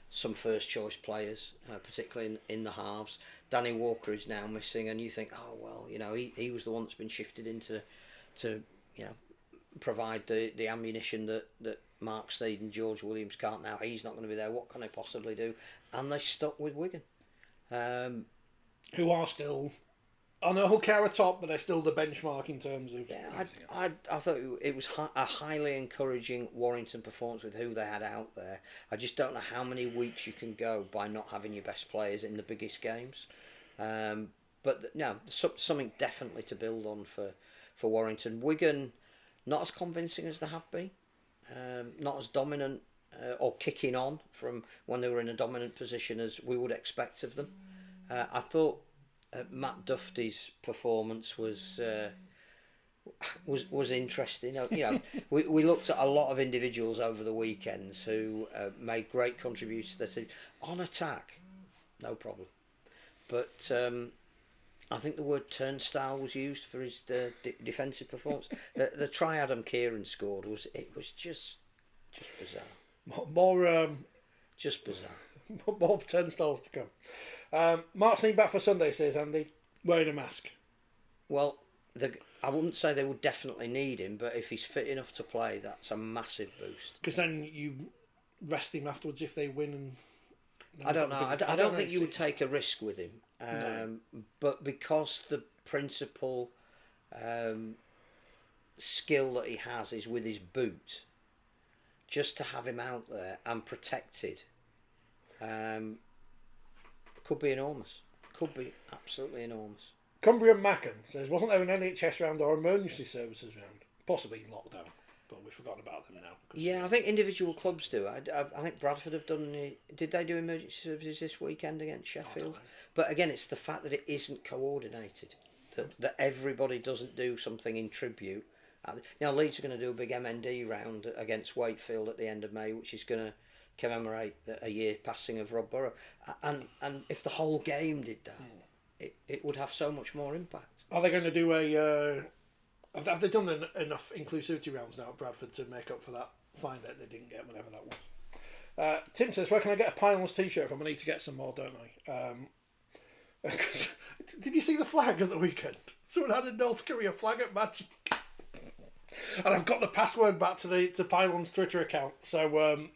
some first-choice players, particularly in the halves. Danny Walker is now missing, and you think, oh, well, you know, he was the one that's been shifted into to you know, provide the ammunition that Mark Steed and George Williams can't now. He's not going to be there. What can they possibly do? And they stuck with Wigan. Who are still on a hook hour top, but they're still the benchmark in terms of. Yeah, I thought it was a highly encouraging Warrington performance with who they had out there. I just don't know how many weeks you can go by not having your best players in the biggest games. But no, something definitely to build on for Warrington. Wigan, not as convincing as they have been, not as dominant or kicking on from when they were in a dominant position as we would expect of them. I thought Matt Duffy's performance was interesting. You know, we looked at a lot of individuals over the weekends who made great contributions to their team. On attack, no problem. But I think the word turnstile was used for his defensive performance. The try Adam Kieran scored was just bizarre. More just bizarre. More turnstiles to come. Mark's name back for Sunday, says Andy, wearing a mask. Well, I wouldn't say they would definitely need him, but if he's fit enough to play, that's a massive boost. Because then you rest him afterwards if they win. And I don't know. I don't think you would it's- take a risk with him. But because the principal skill that he has is with his boot, just to have him out there and protected could be enormous. Could be absolutely enormous. Cumbria Mackin says, wasn't there an NHS round or emergency services round? Possibly in lockdown, but we've forgotten about them now. Yeah, I think individual clubs do. I think Bradford have done. Did they do emergency services this weekend against Sheffield? But again, it's the fact that it isn't coordinated. That everybody doesn't do something in tribute. Leeds are going to do a big MND round against Wakefield at the end of May, which is going to commemorate a year passing of Rob Burrow. And if the whole game did that, it would have so much more impact. Are they going to do a... have they done enough inclusivity rounds now at Bradford to make up for that fine that they didn't get, whatever that was? Tim says, where can I get a Pylons t-shirt from? I need to get some more, don't I? Did you see the flag at the weekend? Someone had a North Korea flag at Magic. And I've got the password back to Pylon's Twitter account. So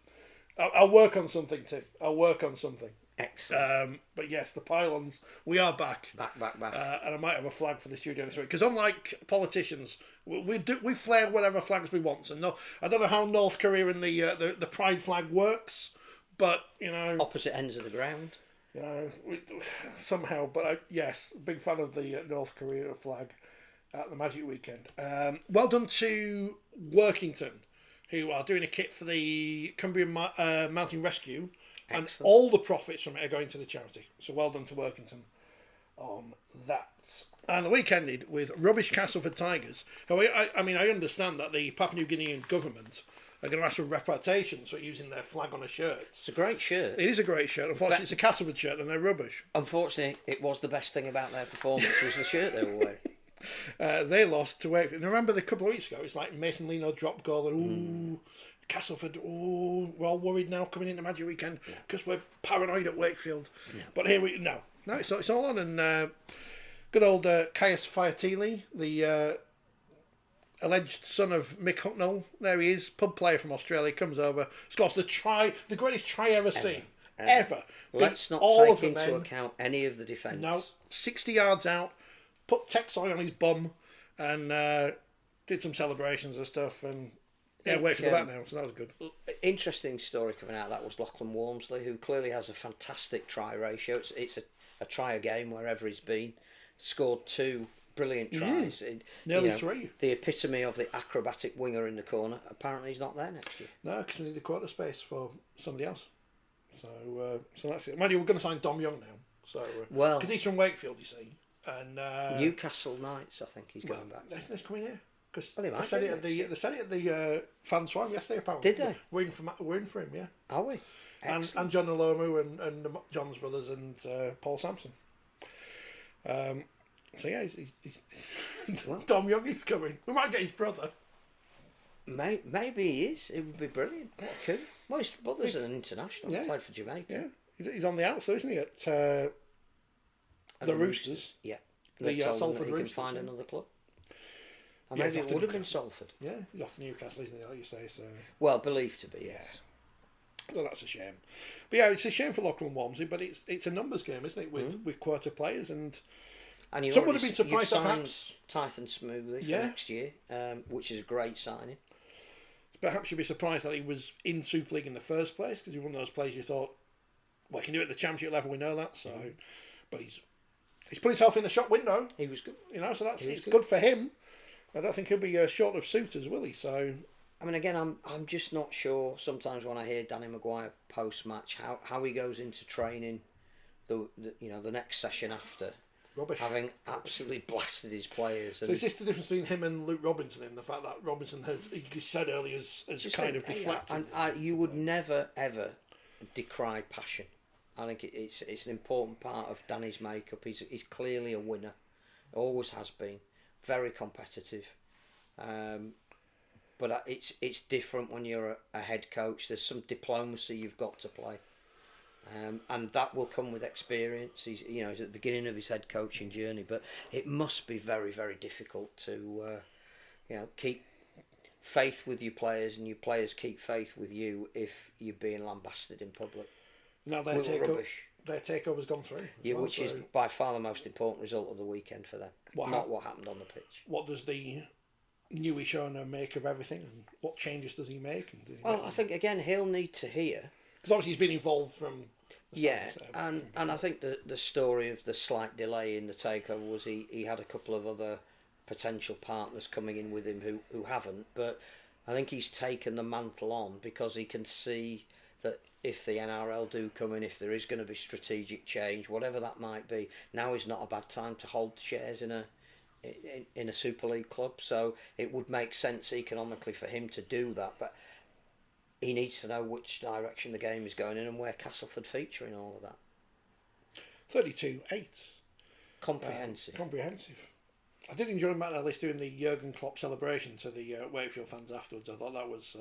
I'll work on something, Tim. I'll work on something. Excellent. But yes, the Pylons, we are back. Back. And I might have a flag for the studio this week. Because unlike politicians, we flare whatever flags we want. So no, I don't know how North Korea and the Pride flag works, but, Opposite ends of the ground. Somehow. But yes, big fan of the North Korea flag at the Magic weekend. Well done to Workington, who are doing a kit for the Cumbrian Mountain Rescue. Excellent. And all the profits from it are going to the charity. So well done to Workington on that. And the week ended with Rubbish Castleford Tigers. Who I understand that the Papua New Guinean government are going to ask for reparations for using their flag on a shirt. It's a great shirt. It is a great shirt. Unfortunately, it's a Castleford shirt and they're rubbish. Unfortunately, it was the best thing about their performance was the shirt they were wearing. They lost to Wakefield. And remember a couple of weeks ago, it's like Mason Lino dropped goal and Castleford, we're all worried now coming into Magic Weekend because we're paranoid at Wakefield. No. But here no, it's all on. And good old Caius Fiatili, the alleged son of Mick Hucknall, there he is, pub player from Australia, comes over, scores the greatest try ever seen. Ever. Let's not take into account any of the defence. No, 60 yards out, put Texoy on his bum and did some celebrations and stuff and wait for the back now, so that was good. Interesting story coming out of that was Lachlan Walmsley, who clearly has a fantastic try ratio. It's a try a game wherever he's been. Scored 2 brilliant tries. Nearly 3. The epitome of the acrobatic winger in the corner. Apparently he's not there next year. No, because we need the quarter space for somebody else. So that's it. Mind you, we're going to sign Dom Young now. So because he's from Wakefield, you see. And Newcastle Knights, I think he's going back. Let's come in here. Because they said it at the fans forum yesterday. Apparently, did they? We're in for him, yeah. Are we? And John Alomu and the Johns brothers and Paul Sampson. So yeah, he's Dom Young is coming. We might get his brother. Maybe he is. It would be brilliant. Cool. Well, his brother's an international. He played for Jamaica. Yeah, he's on the outs, isn't he? At the Roosters. Yeah. The Salford Roosters. He can find another club. And maybe it would have been Salford. Yeah, he's off to Newcastle, isn't he, like you say. So. Well, believed to be, yes. Well, that's a shame. But yeah, it's a shame for Lachlan Walmsley, but it's a numbers game, isn't it, with quarter players. And some would have been surprised that perhaps... Tython Smoothly for next year, which is a great signing. Perhaps you'd be surprised that he was in Super League in the first place, because he's one of those players you thought, well, he can do it at the championship level, we know that. So, but he's put himself in the shop window. He was good. So it's good for him. I don't think he'll be short of suitors, will he? So, I mean, again, I'm just not sure. Sometimes when I hear Danny Maguire post match, how he goes into training, the next session after, rubbish, having absolutely blasted his players. So is this the difference between him and Luke Robinson in the fact that Robinson has, you said earlier, has kind of deflected? And you would never ever decry passion. I think it's an important part of Danny's makeup. He's clearly a winner, always has been. Very competitive, but it's different when you're a head coach. There's some diplomacy you've got to play. And that will come with experience. He's at the beginning of his head coaching journey, but it must be very, very difficult to keep faith with your players, and your players keep faith with you if you're being lambasted in public. Now their takeover's gone through. Which is by far the most important result of the weekend for them. Not what happened on the pitch. What does the newish owner make of everything, and what changes does he make? I think again he'll need to hear, because obviously he's been involved from. And I think the story of the slight delay in the takeover was he had a couple of other potential partners coming in with him who haven't, but I think he's taken the mantle on because he can see that if the NRL do come in, if there is going to be strategic change, whatever that might be, now is not a bad time to hold shares in a Super League club. So it would make sense economically for him to do that, but he needs to know which direction the game is going in and where Castleford feature in all of that. 32-8. Comprehensive. Comprehensive. I did enjoy Matt Ellis doing the Jurgen Klopp celebration to the Wakefield fans afterwards. I thought that was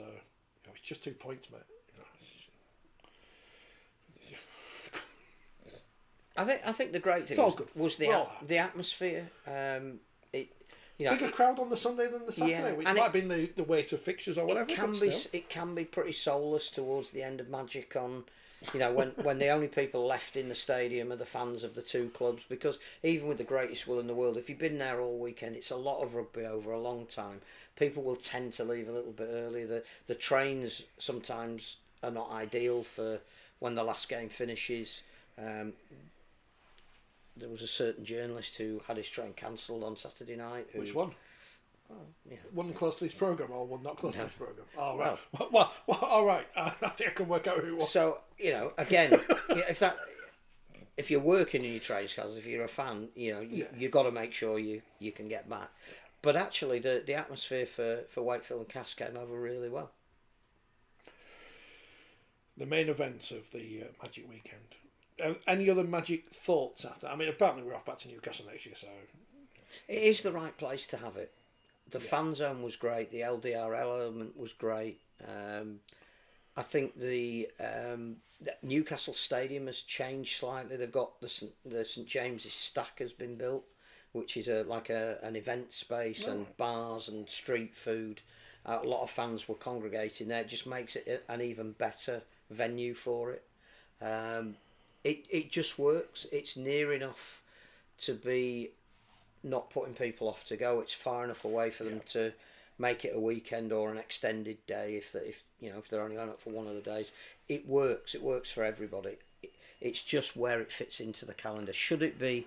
it's just 2 points, mate. I think the great thing was the atmosphere. Bigger crowd on the Sunday than the Saturday, which might have been the weight of fixtures or whatever. It can be pretty soulless towards the end of Magic on, when the only people left in the stadium are the fans of the two clubs, because even with the greatest will in the world, if you've been there all weekend, it's a lot of rugby over a long time. People will tend to leave a little bit early. The trains sometimes are not ideal for when the last game finishes. There was a certain journalist who had his train cancelled on Saturday night. Which one? One close to this programme or one not close to this programme? Oh, right. Well, all right. I think I can work out who it was. So, again, if you're working in your trades cars, if you're a fan, you've got to make sure you can get back. But actually, the atmosphere for Wakefield and Cass came over really well. The main events of the Magic weekend. Any other Magic thoughts after? I mean, apparently we're off back to Newcastle next year, so... It is the right place to have it. The fan zone was great. The LDR element was great. I think the Newcastle Stadium has changed slightly. They've got the St James's Stack has been built, which is an event space and bars and street food. A lot of fans were congregating there. It just makes it an even better venue for it. It just works. It's near enough to be not putting people off to go. It's far enough away for them to make it a weekend or an extended day if they're only going up for one of the days. It works. It works for everybody. It's just where it fits into the calendar. Should it be,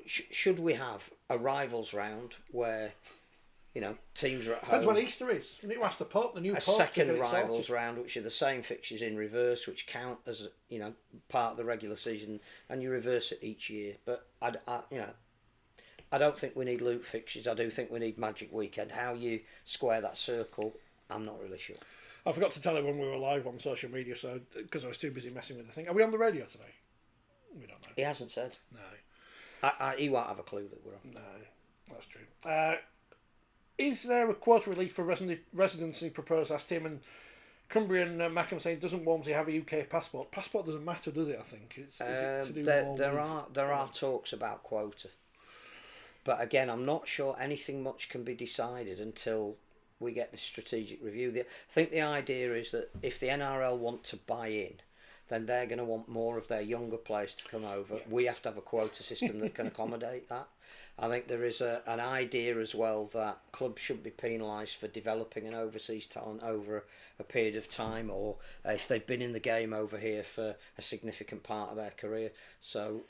should we have a rivals round where teams are at home? Depends when Easter is. You need to ask the Pope, the new Pope. A second rivals round, which are the same fixtures in reverse, which count as part of the regular season, and you reverse it each year. But I don't think we need loot fixtures. I do think we need Magic Weekend. How you square that circle, I'm not really sure. I forgot to tell you when we were live on social media, so because I was too busy messing with the thing. Are we on the radio today? We don't know. He hasn't said. No. He won't have a clue that we're on. No, that's true. Is there a quota relief for residency proposed? Asked him, and Cumbrian Mackham saying doesn't Walmsley have a UK passport? Passport doesn't matter, does it? I think is it to do there are talks about quota, but again, I'm not sure anything much can be decided until we get the strategic review. I think the idea is that if the NRL want to buy in, then they're going to want more of their younger players to come over. Yeah. We have to have a quota system that can accommodate that. I think there is an idea as well that clubs should be penalised for developing an overseas talent over a period of time, or if they've been in the game over here for a significant part of their career. So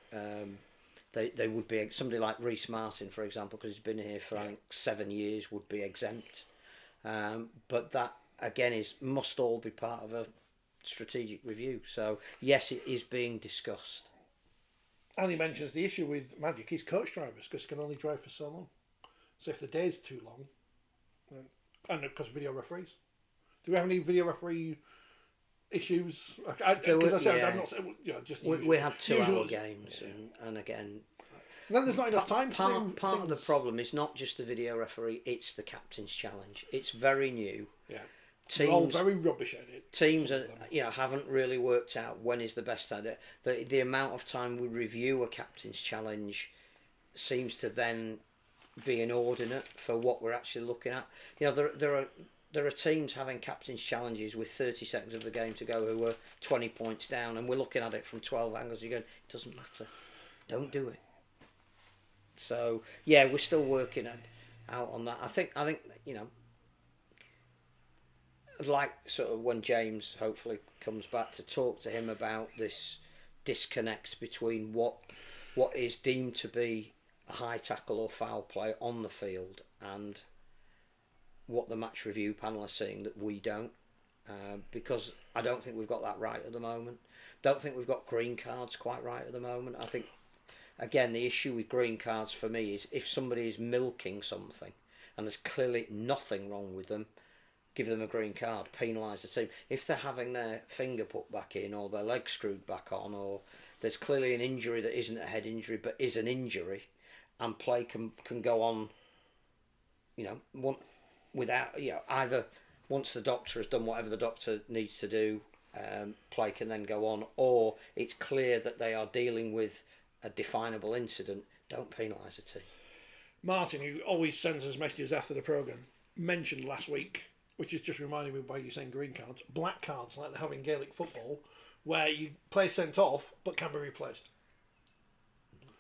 they would be, somebody like Reece Martin, for example, because he's been here for I think 7 years, would be exempt. But that again must all be part of a strategic review. So yes, it is being discussed. And he mentions the issue with Magic is coach drivers, because they can only drive for so long. So if the day's too long, and because video referees, do we have any video referee issues? Because I said I'm not saying just we have 2-hour games, and again. Then there's not enough time. Part of the problem is not just the video referee; it's the captain's challenge. It's very new. Yeah. They're all very rubbish at it. Teams are, haven't really worked out when is the best at it. The amount of time we review a captain's challenge seems to then be inordinate for what we're actually looking at. There are teams having captain's challenges with 30 seconds of the game to go who are 20 points down, and we're looking at it from 12 angles. You're going, it doesn't matter, don't do it. So yeah, we're still working out on that. I think like sort of when James hopefully comes back to talk to him about this disconnect between what is deemed to be a high tackle or foul play on the field and what the match review panel are seeing that we don't, because I don't think we've got that right at the moment. Don't think we've got green cards quite right at the moment. I think, again, the issue with green cards for me is if somebody is milking something and there's clearly nothing wrong with them, give them a green card, penalise the team. If they're having their finger put back in or their leg screwed back on, or there's clearly an injury that isn't a head injury but is an injury, and play can go on, without, either once the doctor has done whatever the doctor needs to do, play can then go on, or it's clear that they are dealing with a definable incident, don't penalise the team. Martin, who always sends us messages after the programme, mentioned last week, which is just reminding me why you're saying green cards, black cards like they have in Gaelic football, where you play sent off but can be replaced.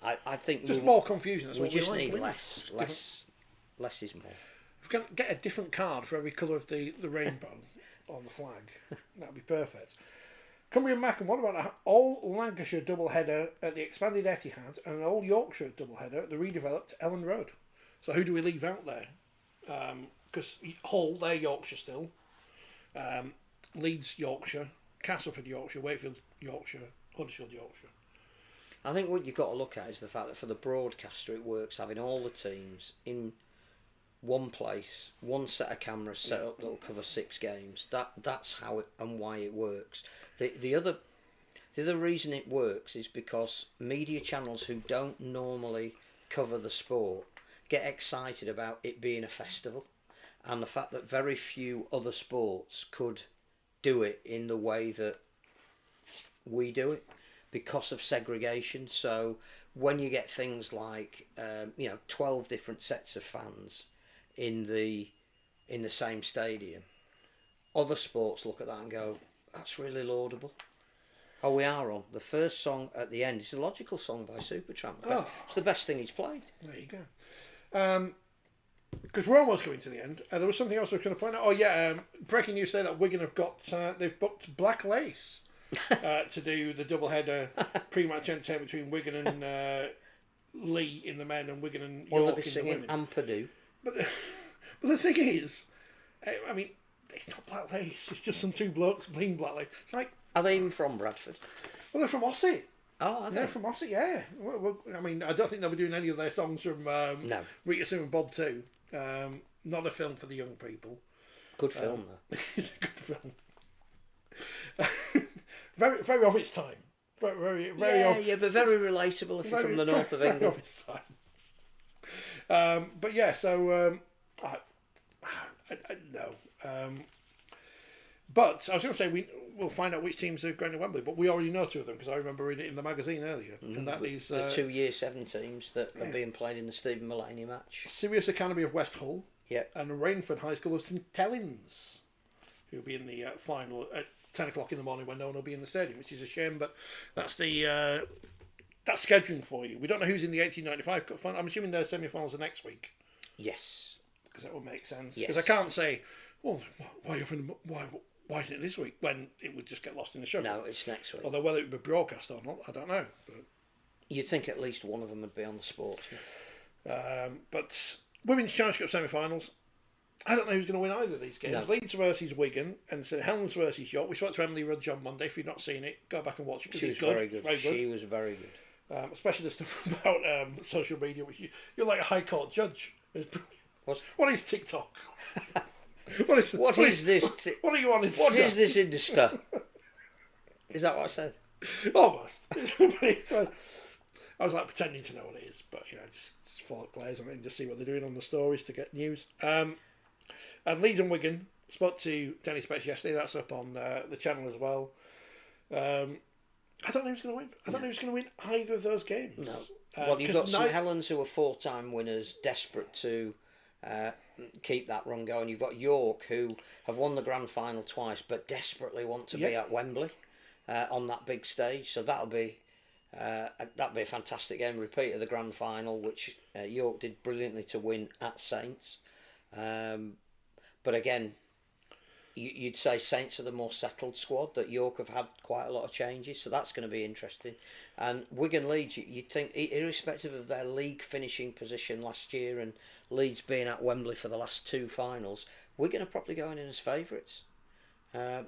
I think just more confusion. That's we what just we like, need less is more. If we can get a different card for every colour of the rainbow on the flag, that'd be perfect. Cumbria and Mackham, what about an all Lancashire doubleheader at the expanded Etihad and an all Yorkshire doubleheader at the redeveloped Ellen Road? So who do we leave out there? Because Hull, they're Yorkshire still. Leeds, Yorkshire. Castleford, Yorkshire. Wakefield, Yorkshire. Huddersfield, Yorkshire. I think what you've got to look at is the fact that for the broadcaster it works having all the teams in one place, one set of cameras set up that will cover 6 games. That's how it and why it works. The other reason it works is because media channels who don't normally cover the sport get excited about it being a festival, and the fact that very few other sports could do it in the way that we do it because of segregation. So when you get things like 12 different sets of fans in the same stadium, other sports look at that and go, that's really laudable. Oh, we are on. The first song at the end is a logical song by Supertramp. Oh. It's the best thing he's played. There you go. Because we're almost coming to the end. There was something else I was going to point out. Oh yeah, breaking news today that Wigan have got they've booked Black Lace to do the doubleheader pre-match entertainment between Wigan and Lee in the men and Wigan and York in the women. Ampadu. But the thing is, I mean, it's not Black Lace. It's just some 2 blokes playing Black Lace. It's like, are they even from Bradford? Well, they're from Ossett. Oh, are they? They're from Ossett, yeah. Well, I mean, I don't think they'll be doing any of their songs from no. Rita Sue and Bob too. Not a film for the young people. Good film, though. It's a good film. very, very of its time. Very, but very relatable if you're from the north of England. Very of its time. But yeah, so no. But I was going to say we'll find out which teams are going to Wembley, but we already know 2 of them because I remember reading it in the magazine earlier, and that is the 2 Year 7 teams that are being played in the Stephen Mullaney match. Sirius Academy of West Hull, and Rainford High School of St Helens, who'll be in the final at 10 o'clock in the morning when no one will be in the stadium, which is a shame, but that's the that's scheduling for you. We don't know who's in the 1895 Cup final. I'm assuming their semi-finals are next week. Yes, because that would make sense. Yes. Because I can't say, well, why isn't it this week? When it would just get lost in the shuffle. No, it's next week. Although whether it would be broadcast or not, I don't know. But you'd think at least one of them would be on the Sportsman. But Women's Challenge Cup semi-finals, I don't know who's going to win either of these games. No. Leeds versus Wigan and St Helens versus York. We spoke to Emily Rudge on Monday. If you've not seen it, go back and watch it. She was very good. She was very good. Especially the stuff about social media, which you're like a High Court judge. It's brilliant. What is TikTok? What is this? What are you on Instagram? What is this Insta? Is that what I said? Almost. I was like pretending to know what it is, but just follow players on it and just see what they're doing on the stories to get news. And Leeds and Wigan Spoke to Dennis Betts yesterday. That's up on the channel as well. I don't know who's going to win. I don't know who's going to win either of those games. No. Well, you've got St neither... Helens, who are 4-time winners, desperate to keep that run going. You've got York, who have won the grand final twice, but desperately want to be at Wembley on that big stage. So that'll be a fantastic game. Repeat of the grand final, which York did brilliantly to win at Saints. But again, you'd say Saints are the more settled squad, that York have had quite a lot of changes, so that's going to be interesting. And Wigan Leeds, you'd think, irrespective of their league finishing position last year and Leeds being at Wembley for the last two finals, Wigan are probably going in as favourites.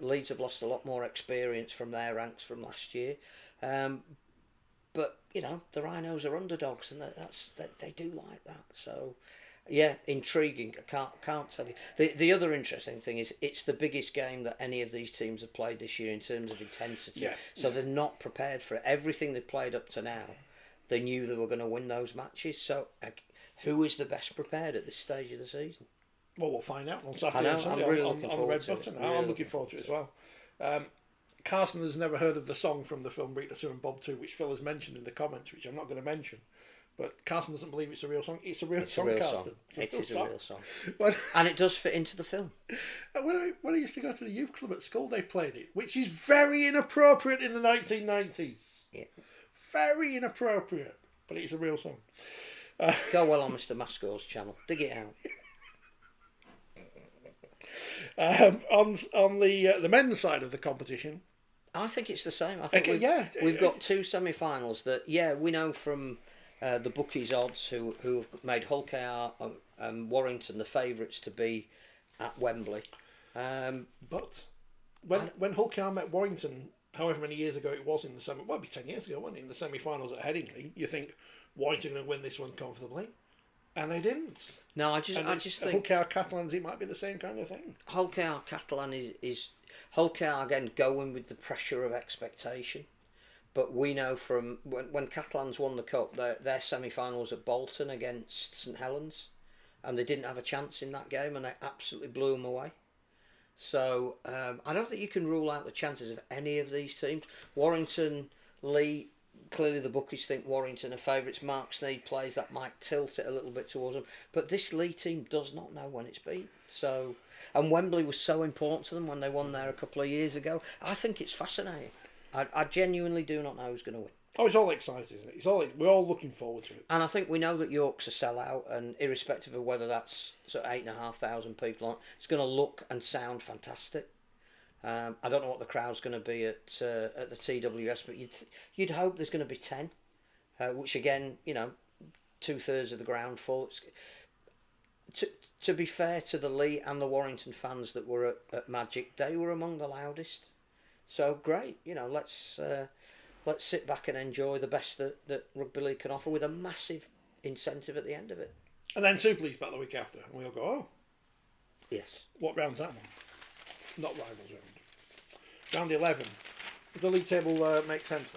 Leeds have lost a lot more experience from their ranks from last year. But, you know, the Rhinos are underdogs, and they do like that. So, yeah, intriguing. I can't tell you. The other interesting thing is it's the biggest game that any of these teams have played this year in terms of intensity. Yeah. So they're not prepared for it. Everything they've played up to now, they knew they were going to win those matches. So who is the best prepared at this stage of the season? Well, we'll find out on Saturday and Sunday on the Red Button. I'm looking forward to it as well. Carson has never heard of the song from the film Rita Sue and Bob 2, which Phil has mentioned in the comments, which I'm not going to mention. But Carson doesn't believe it's a real song. It's a real song, Carson. It is a real song. And it does fit into the film. When I used to go to the youth club at school, they played it, which is very inappropriate in the 1990s. Yeah. Very inappropriate. But it's a real song. Go well on Mr. Masco's channel. Dig it out. On the men's side of the competition, I think it's the same. I think we've got two semi-finals that, we know from the bookies' odds who have made Hull KR and Warrington the favourites to be at Wembley. But when Hull KR met Warrington, however many years ago it was in the semi, well, it'd be 10 years ago, wasn't it, in the semi-finals at Headingley, you think Warrington are going to win this one comfortably, and they didn't. No, I just think Hull KR Catalans, it might be the same kind of thing. Hull KR Catalan is Hull KR again going with the pressure of expectation. But we know from when Catalans won the cup, their semi-final was at Bolton against St Helens, and they didn't have a chance in that game, and they absolutely blew them away. So I don't think you can rule out the chances of any of these teams. Warrington, Lee, clearly the bookies think Warrington are favourites. Mark Sneed plays, that might tilt it a little bit towards them. But this Lee team does not know when it's been. So, and Wembley was so important to them when they won there a couple of years ago. I think it's fascinating. I genuinely do not know who's going to win. Oh, it's all exciting, isn't it? We're all looking forward to it. And I think we know that York's a sellout, and irrespective of whether that's sort of 8,500 people on, it's going to look and sound fantastic. I don't know what the crowd's going to be at the TWS, but you'd hope there's going to be 10, which again, 2/3 of the ground full. To be fair to the Lee and the Warrington fans that were at Magic, they were among the loudest. So great, let's sit back and enjoy the best that rugby league can offer, with a massive incentive at the end of it. And then Super League's back the week after, and we'll go, oh. Yes. What round's that one? Not rivals round. Round 11. The league table makes sense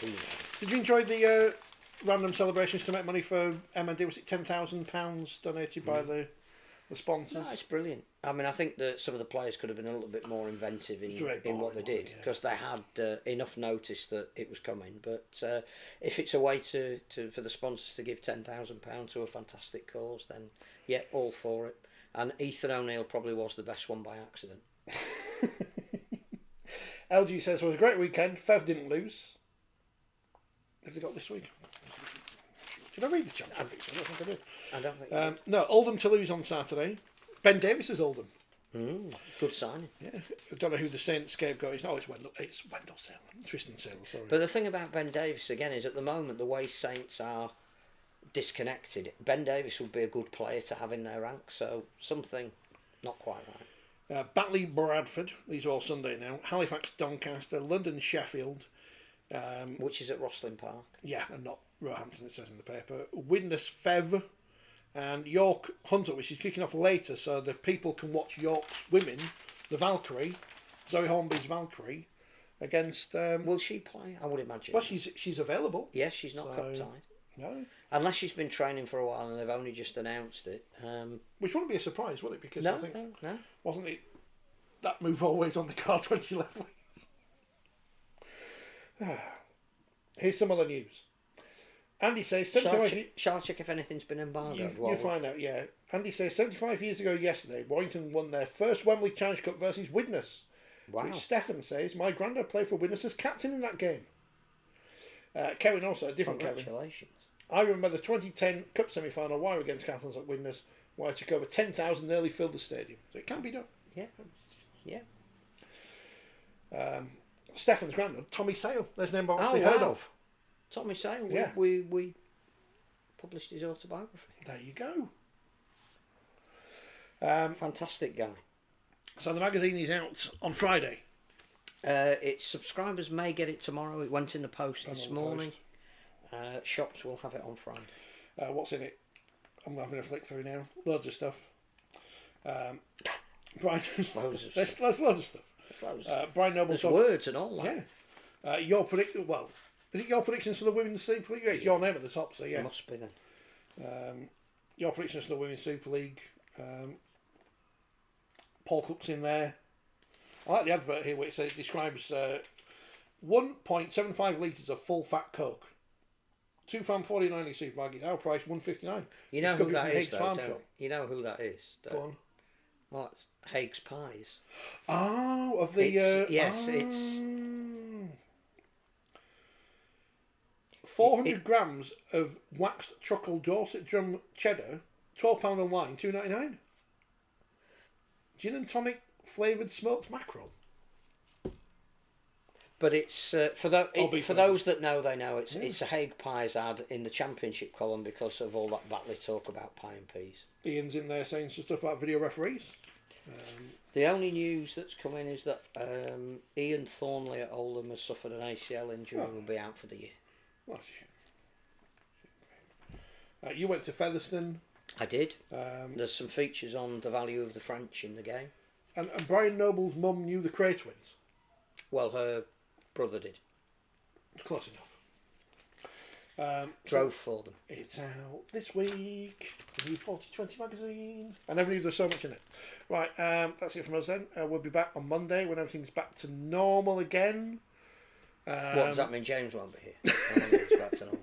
though. Did you enjoy the random celebrations to make money for MND? Was it £10,000 donated by the sponsors? No, it's brilliant. I mean, I think that some of the players could have been a little bit more inventive in what they did, because they had enough notice that it was coming. But if it's a way for the sponsors to give £10,000 to a fantastic cause, then yeah, all for it. And Ethan O'Neill probably was the best one by accident. LG says, it was a great weekend. Fev didn't lose. Have they got this week? Did I read the championship? I don't think I did. I don't think no, Oldham to lose on Saturday. Ben Davis is Oldham. Good signing. Yeah, I don't know who the Saints scapegoat is. No, it's Wendell Sale. Tristan Sale, sorry. But the thing about Ben Davis, again, is at the moment, the way Saints are disconnected, Ben Davis would be a good player to have in their ranks, so something not quite right. Batley Bradford, these are all Sunday now. Halifax Doncaster, London Sheffield. Which is at Rosslyn Park. Yeah, and not Roehampton, it says in the paper. Widnes Fev and York Hunter, which is kicking off later, so the people can watch York's women, the Valkyrie, Zoe Hornby's Valkyrie, against... Will she play? I would imagine. Well, she's available. Yes, she's not cup tied. No. Unless she's been training for a while and they've only just announced it. Which wouldn't be a surprise, would it? Because No, I think no. wasn't it that move always on the card when she left Wales? Here's some other news. Andy says 75. Shall I check if anything's been embargoed? You find out, yeah. Andy says 75 years ago yesterday, Warrington won their first Wembley Challenge Cup versus Widnes. Wow. Which Stefan says, my granddad played for Widnes as captain in that game. Kevin also, a different Kevin. Congratulations. I remember the 2010 Cup semi-final wire against Catholics at Widnes, where I took over 10,000, nearly filled the stadium. So it can be done. Yeah. Stefan's granddad, Tommy Sale. There's an name I've actually heard of. Tommy Sale. Yeah. We published his autobiography. There you go. Fantastic guy. So the magazine is out on Friday. Its subscribers may get it tomorrow. It went in the post this morning. Shops will have it on Friday. What's in it? I'm having a flick through now. Loads of stuff. Brian, Loads of there's stuff. loads of stuff. Brian Noble. There's words and all that. Yeah. Your prediction. Well, is it your predictions for the Women's Super League? It's your name at the top, so yeah. It must be then. Your predictions for the Women's Super League. Paul Cook's in there. I like the advert here where it describes 1.75 litres of full fat Coke. £2.49 in supermarket. Our price £1.59. You know who that is, though, Farm don't Shop. you? know who that is. Go on. Well, it's Haig's Pies. Oh, of the... it's 400 grams of waxed truckle Dorset drum cheddar, £12 online, $2.99. Gin and tonic flavoured smoked mackerel. But it's for those that know, they know it's a Haig Pies ad in the Championship column because of all that battly talk about pie and peas. Ian's in there saying some stuff about video referees. The only news that's come in is that Ian Thornley at Oldham has suffered an ACL injury and will be out for the year. Well, that's a shame. You went to Featherstone. I did. There's some features on the value of the French in the game. And Brian Noble's mum knew the Cray twins. Well, her brother did. It's close enough. Drove for them. It's out this week. The new 4020 magazine. I never knew there was so much in it. Right, that's it from us then. We'll be back on Monday when everything's back to normal again. What does that mean? James won't be here. It's back to normal.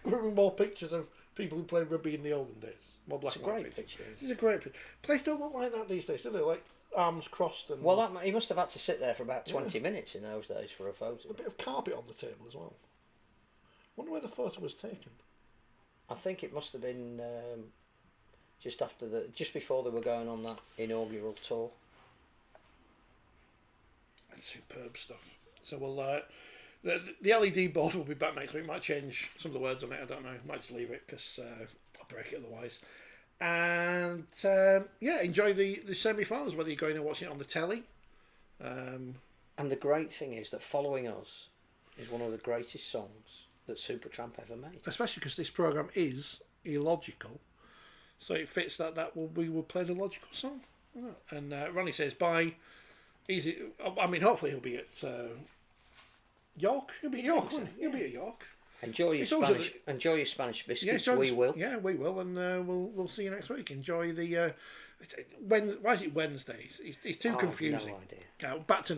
We're more pictures of people who played rugby in the olden days. More black and white pictures. This is a great picture. Players don't look like that these days, do they? Like arms crossed and... Well, he must have had to sit there for about 20 minutes in those days for a photo. A bit of carpet on the table as well. Wonder where the photo was taken. I think it must have been just before they were going on that inaugural tour. Superb stuff. So we'll the LED board will be back next week. Might change some of the words on it. I don't know. Might just leave it because I'll break it otherwise. And enjoy the semi-finals. Whether you're going and watching it on the telly. And the great thing is that Following Us is one of the greatest songs that Supertramp ever made. Especially because this programme is illogical, so it fits that we will play the logical song. And Ronnie says bye. Easy. I mean, hopefully he'll be at York. He'll be at York. Won't he? He'll be at York. Enjoy your Spanish. Enjoy your Spanish biscuits. We will. Yeah, we will, and we'll see you next week. Enjoy the. Why is it Wednesdays? It's too confusing. No idea. Back to